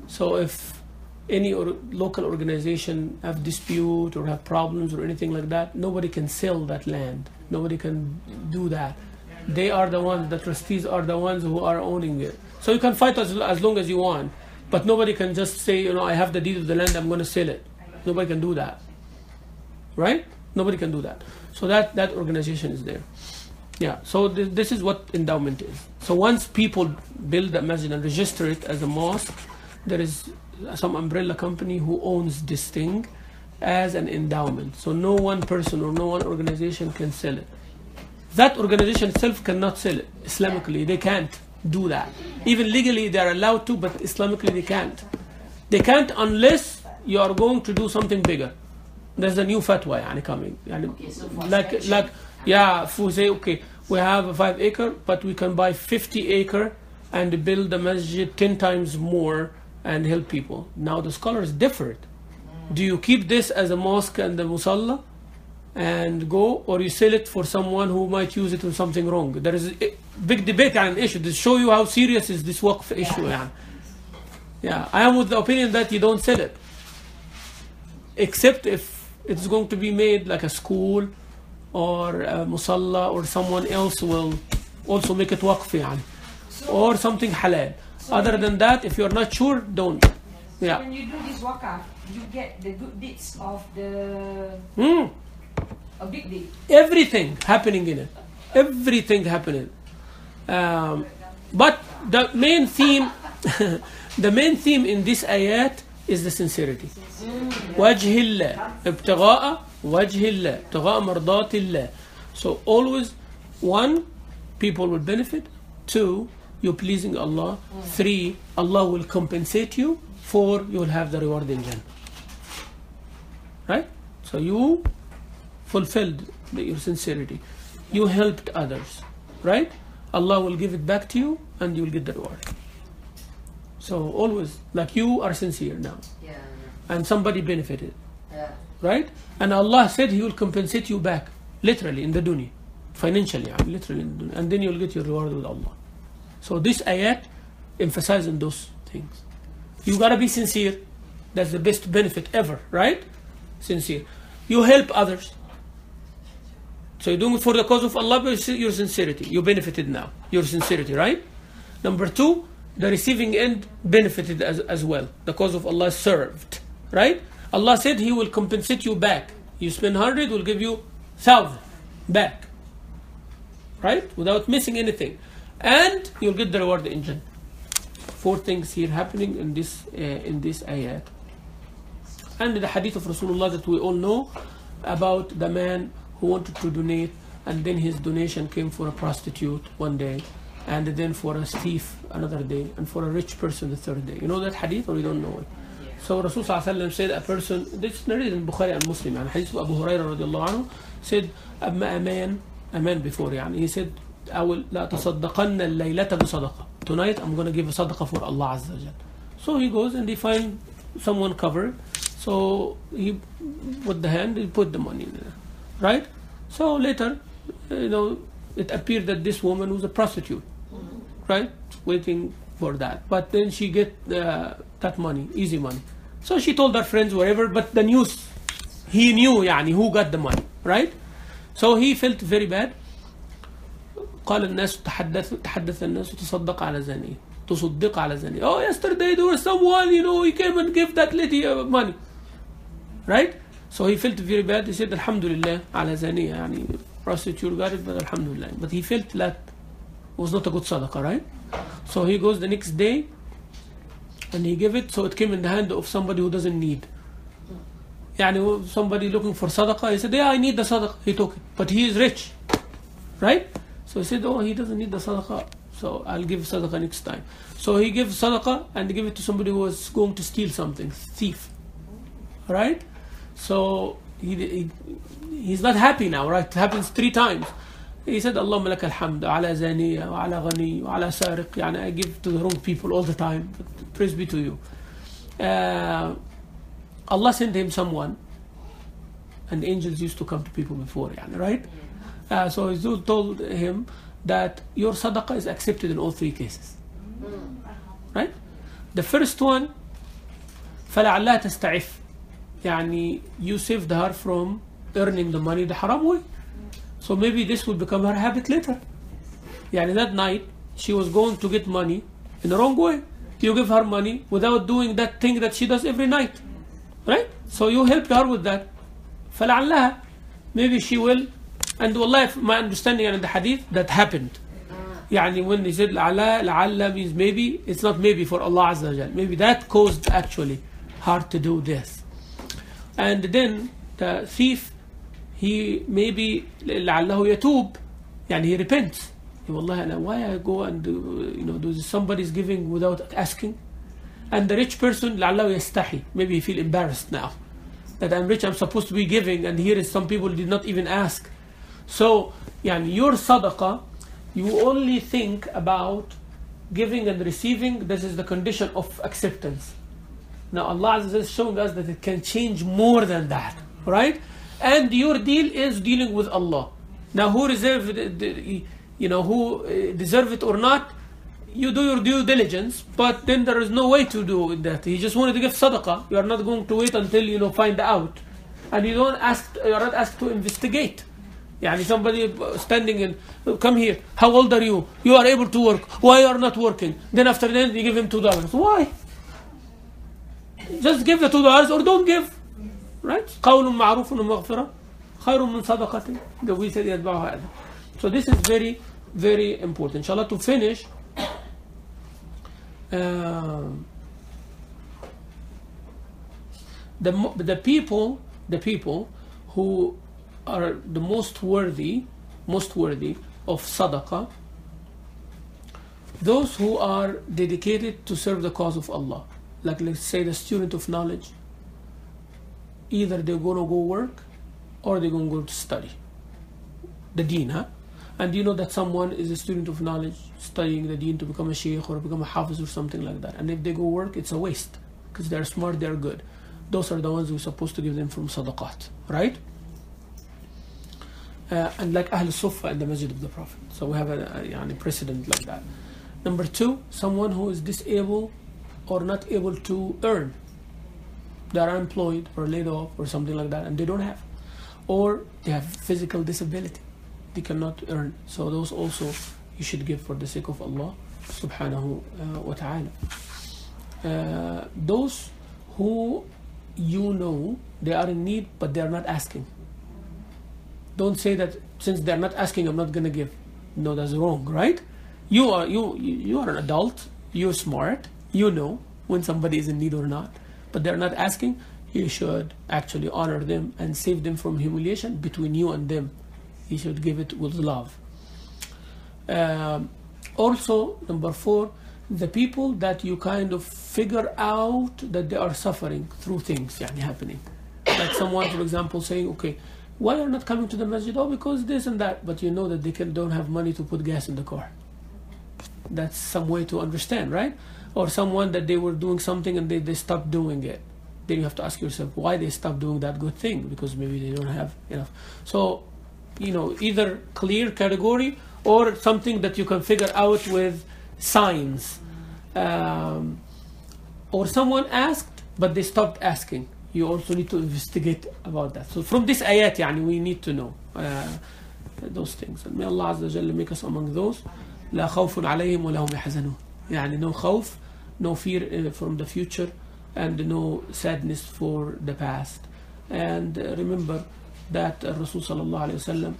So if any local organization have dispute or have problems or anything like that, nobody can sell that land. Nobody can do that. They are the ones, the trustees are the ones who are owning it. So you can fight as long as you want, but nobody can just say, I have the deed of the land, I'm going to sell it. Nobody can do that. Right? Nobody can do that. So that organization is there. Yeah, so this is what endowment is. So once people build a masjid and register it as a mosque, there is some umbrella company who owns this thing as an endowment. So no one person or no one organization can sell it. That organization itself cannot sell it. Islamically, they can't do that. Even legally, they are allowed to, but Islamically, they can't. They can't unless you are going to do something bigger. There's a new fatwa coming. Okay, so for If we say, okay, we have a 5 acre, but we can buy 50 acre and build the masjid 10 times more and help people. Now the scholars differed. Do you keep this as a mosque and a musalla and go, or you sell it for someone who might use it in something wrong? There is a big debate on an issue to show you how serious is this waqf issue. Yeah, I am with the opinion that you don't sell it, except if it's going to be made like a school or a musalla, or someone else will also make it waqf, or something halal. Other than that, if you're not sure, don't. So when you do this wakaf, you get the good deeds of the a big deed. Everything happening in it. Everything happening. But the main theme, the main theme in this ayat is the sincerity. وجه الله ابتغاء وجه الله ابتغاء مرضات الله. So always, 1, people will benefit. 2, you're pleasing Allah. 3, Allah will compensate you. 4, you will have the reward in Jannah. Right? So you fulfilled your sincerity. You helped others. Right? Allah will give it back to you and you will get the reward. So always, like you are sincere now. Yeah. And somebody benefited. Yeah. Right? And Allah said He will compensate you back. Literally in the dunya. Financially, literally in the dunya. And then you will get your reward with Allah. So this ayat emphasizing those things. You gotta be sincere. That's the best benefit ever, right? Sincere. You help others. So you're doing it for the cause of Allah, but your sincerity. You benefited now. Your sincerity, right? Number 2, the receiving end benefited as well. The cause of Allah served, right? Allah said He will compensate you back. You spend 100, will give you 1,000 back, right? Without missing anything. And you'll get the reward in Jannah. 4 things here happening in this ayat. And the hadith of Rasulullah that we all know about the man who wanted to donate, and then his donation came for a prostitute one day, and then for a thief another day, and for a rich person the third day. You know that hadith, or you don't know it? So Rasulullah said a person, this is narrated in Bukhari and Muslim, and hadith of Abu Hurairah radiallahu anhu said, a man before, he said, I will لا تصدقن الليلة بصدقة. Tonight I'm going to give a sadaqah for Allah Azza wa Jal. So he goes and he find someone covered. So he put the hand, he put the money in there. Right? So later, it appeared that this woman was a prostitute. Right? Waiting for that. But then she get that money, easy money. So she told her friends whatever, but the news, he knew who got the money. Right? So he felt very bad. قال الناس تحدث الناس تصدق على زانية تصدق على زانية. Oh, yesterday there was someone, he came and gave that lady money. Right? So he felt very bad. He said, Alhamdulillah, على زانية. Prostitute got it, but Alhamdulillah. But he felt that it was not a good sadaqah, right? So he goes the next day and he gave it. So it came in the hand of somebody who doesn't need. Somebody looking for sadaqah. He said, yeah, I need the sadaqah. He took it. But he is rich. Right? So he said, oh, he doesn't need the sadaqah, so I'll give sadaqah next time. So he gives sadaqah and give it to somebody who was going to steal something, thief. Right? So he's not happy now, right? It happens 3 times. He said, Allahumma laka alhamd, ala zaniya, wa ala ghani, wa ala sariq. I give to the wrong people all the time. But praise be to you. Allah sent him someone, and angels used to come to people before, right? So he told him that your sadaqah is accepted in all 3 cases. Right? The first one, فَلَعَلَّهَا تَسْتَعِفْ. You saved her from earning the money the haram way. So maybe this will become her habit later. That night, she was going to get money in the wrong way. You give her money without doing that thing that she does every night. Right? So you helped her with that. فَلَعَلَّهَا. Maybe she will. And wallahi, my understanding in the hadith, that happened. When they said la'alla means maybe, it's not maybe for Allah Azza wa Jal. Maybe that caused actually her to do this. And then the thief, he maybe لعله يتوب, he repents. Wallahi, why I go and do somebody's giving without asking? And the rich person لعله يستحي, maybe he feel embarrassed now that I'm rich, I'm supposed to be giving, and here is some people did not even ask. So, your sadaqah, you only think about giving and receiving. This is the condition of acceptance. Now Allah Azza wa Jalla is showing us that it can change more than that, right? And your deal is dealing with Allah. Now who deserve who deserve it or not, you do your due diligence, but then there is no way to do that. He just wanted to give sadaqah. You are not going to wait until find out, and you are not asked to investigate. Yani somebody standing in, come here, how old are you? You are able to work. Why you are not working? Then after that you give him $2. Why? Just give the $2 or don't give. Right? قول معروف ومغفرة خير من صدقة. We said يتبعها أذى. So this is very, very important. Inshallah, to finish, the people who are the most worthy of sadaqah, those who are dedicated to serve the cause of Allah. Like, let's say, the student of knowledge. Either they're going to go work or they're going to go to study the deen, huh? And you know that someone is a student of knowledge studying the deen to become a sheikh or become a hafiz or something like that, and if they go work, it's a waste, because they're smart, they're good. Those are the ones we're supposed to give them from sadaqat, right? And like Ahl Sufa in the Masjid of the Prophet. So we have a precedent like that. Number two, someone who is disabled or not able to earn. They are unemployed or laid off or something like that, and they don't have. Or they have physical disability. They cannot earn. So those also you should give for the sake of Allah subhanahu wa ta'ala. Those who they are in need but they are not asking. Don't say that since they are not asking, I'm not going to give. No, that's wrong, right? You are an adult. You're smart. You know when somebody is in need or not. But they're not asking. You should actually honor them and save them from humiliation between you and them. You should give it with love. Also, number 4, the people that you kind of figure out that they are suffering through things happening. Like someone, for example, saying, okay, why are you not coming to the masjid? Oh, because this and that. But you know that they don't have money to put gas in the car. That's some way to understand, right? Or someone that they were doing something and they stopped doing it. Then you have to ask yourself why they stopped doing that good thing, because maybe they don't have enough. So, either clear category or something that you can figure out with signs. Or someone asked but they stopped asking. You also need to investigate about that. So from this ayat, we need to know those things. And may Allah Azza wa Jalla make us among those. لا خوف عليهم ولا هم يحزنون. No khawf, no fear from the future, and no sadness for the past. And remember that Rasul sallallahu alayhi wa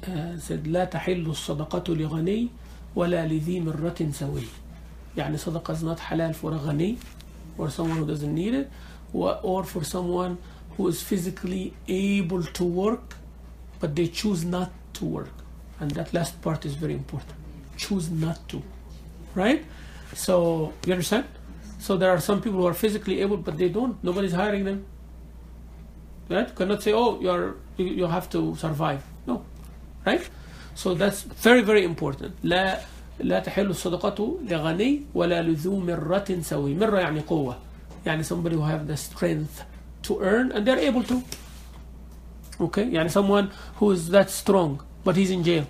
sallam said لا تحل الصدقة لغني ولا لذي مرة سوي. صدقة is not halal for a ghani, or someone who doesn't need it, or for someone who is physically able to work but they choose not to work. And that last part is very important. Choose not to. Right? So, you understand? So there are some people who are physically able but they don't. Nobody's hiring them. Right? You cannot say, oh, you have to survive. No. Right? So that's very, very important. لا تحل الصدقة لغني ولا لذو مرة سوي. مرة قوة. Somebody who have the strength to earn and they're able to. Okay? Someone who is that strong but he's in jail.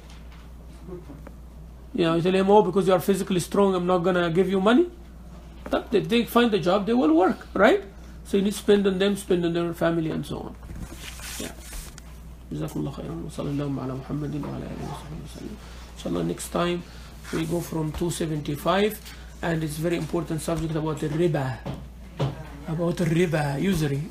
You tell him, oh, because you are physically strong, I'm not going to give you money. If they find a job, they will work, right? So you need to spend on them, spend on their family, and so on. Jazakumullah khairan. Sallallahu ala Muhammadin wa ala alihi wa sallam. Inshallah, next time we go from 275, and it's very important subject about the riba. About the riba, usury.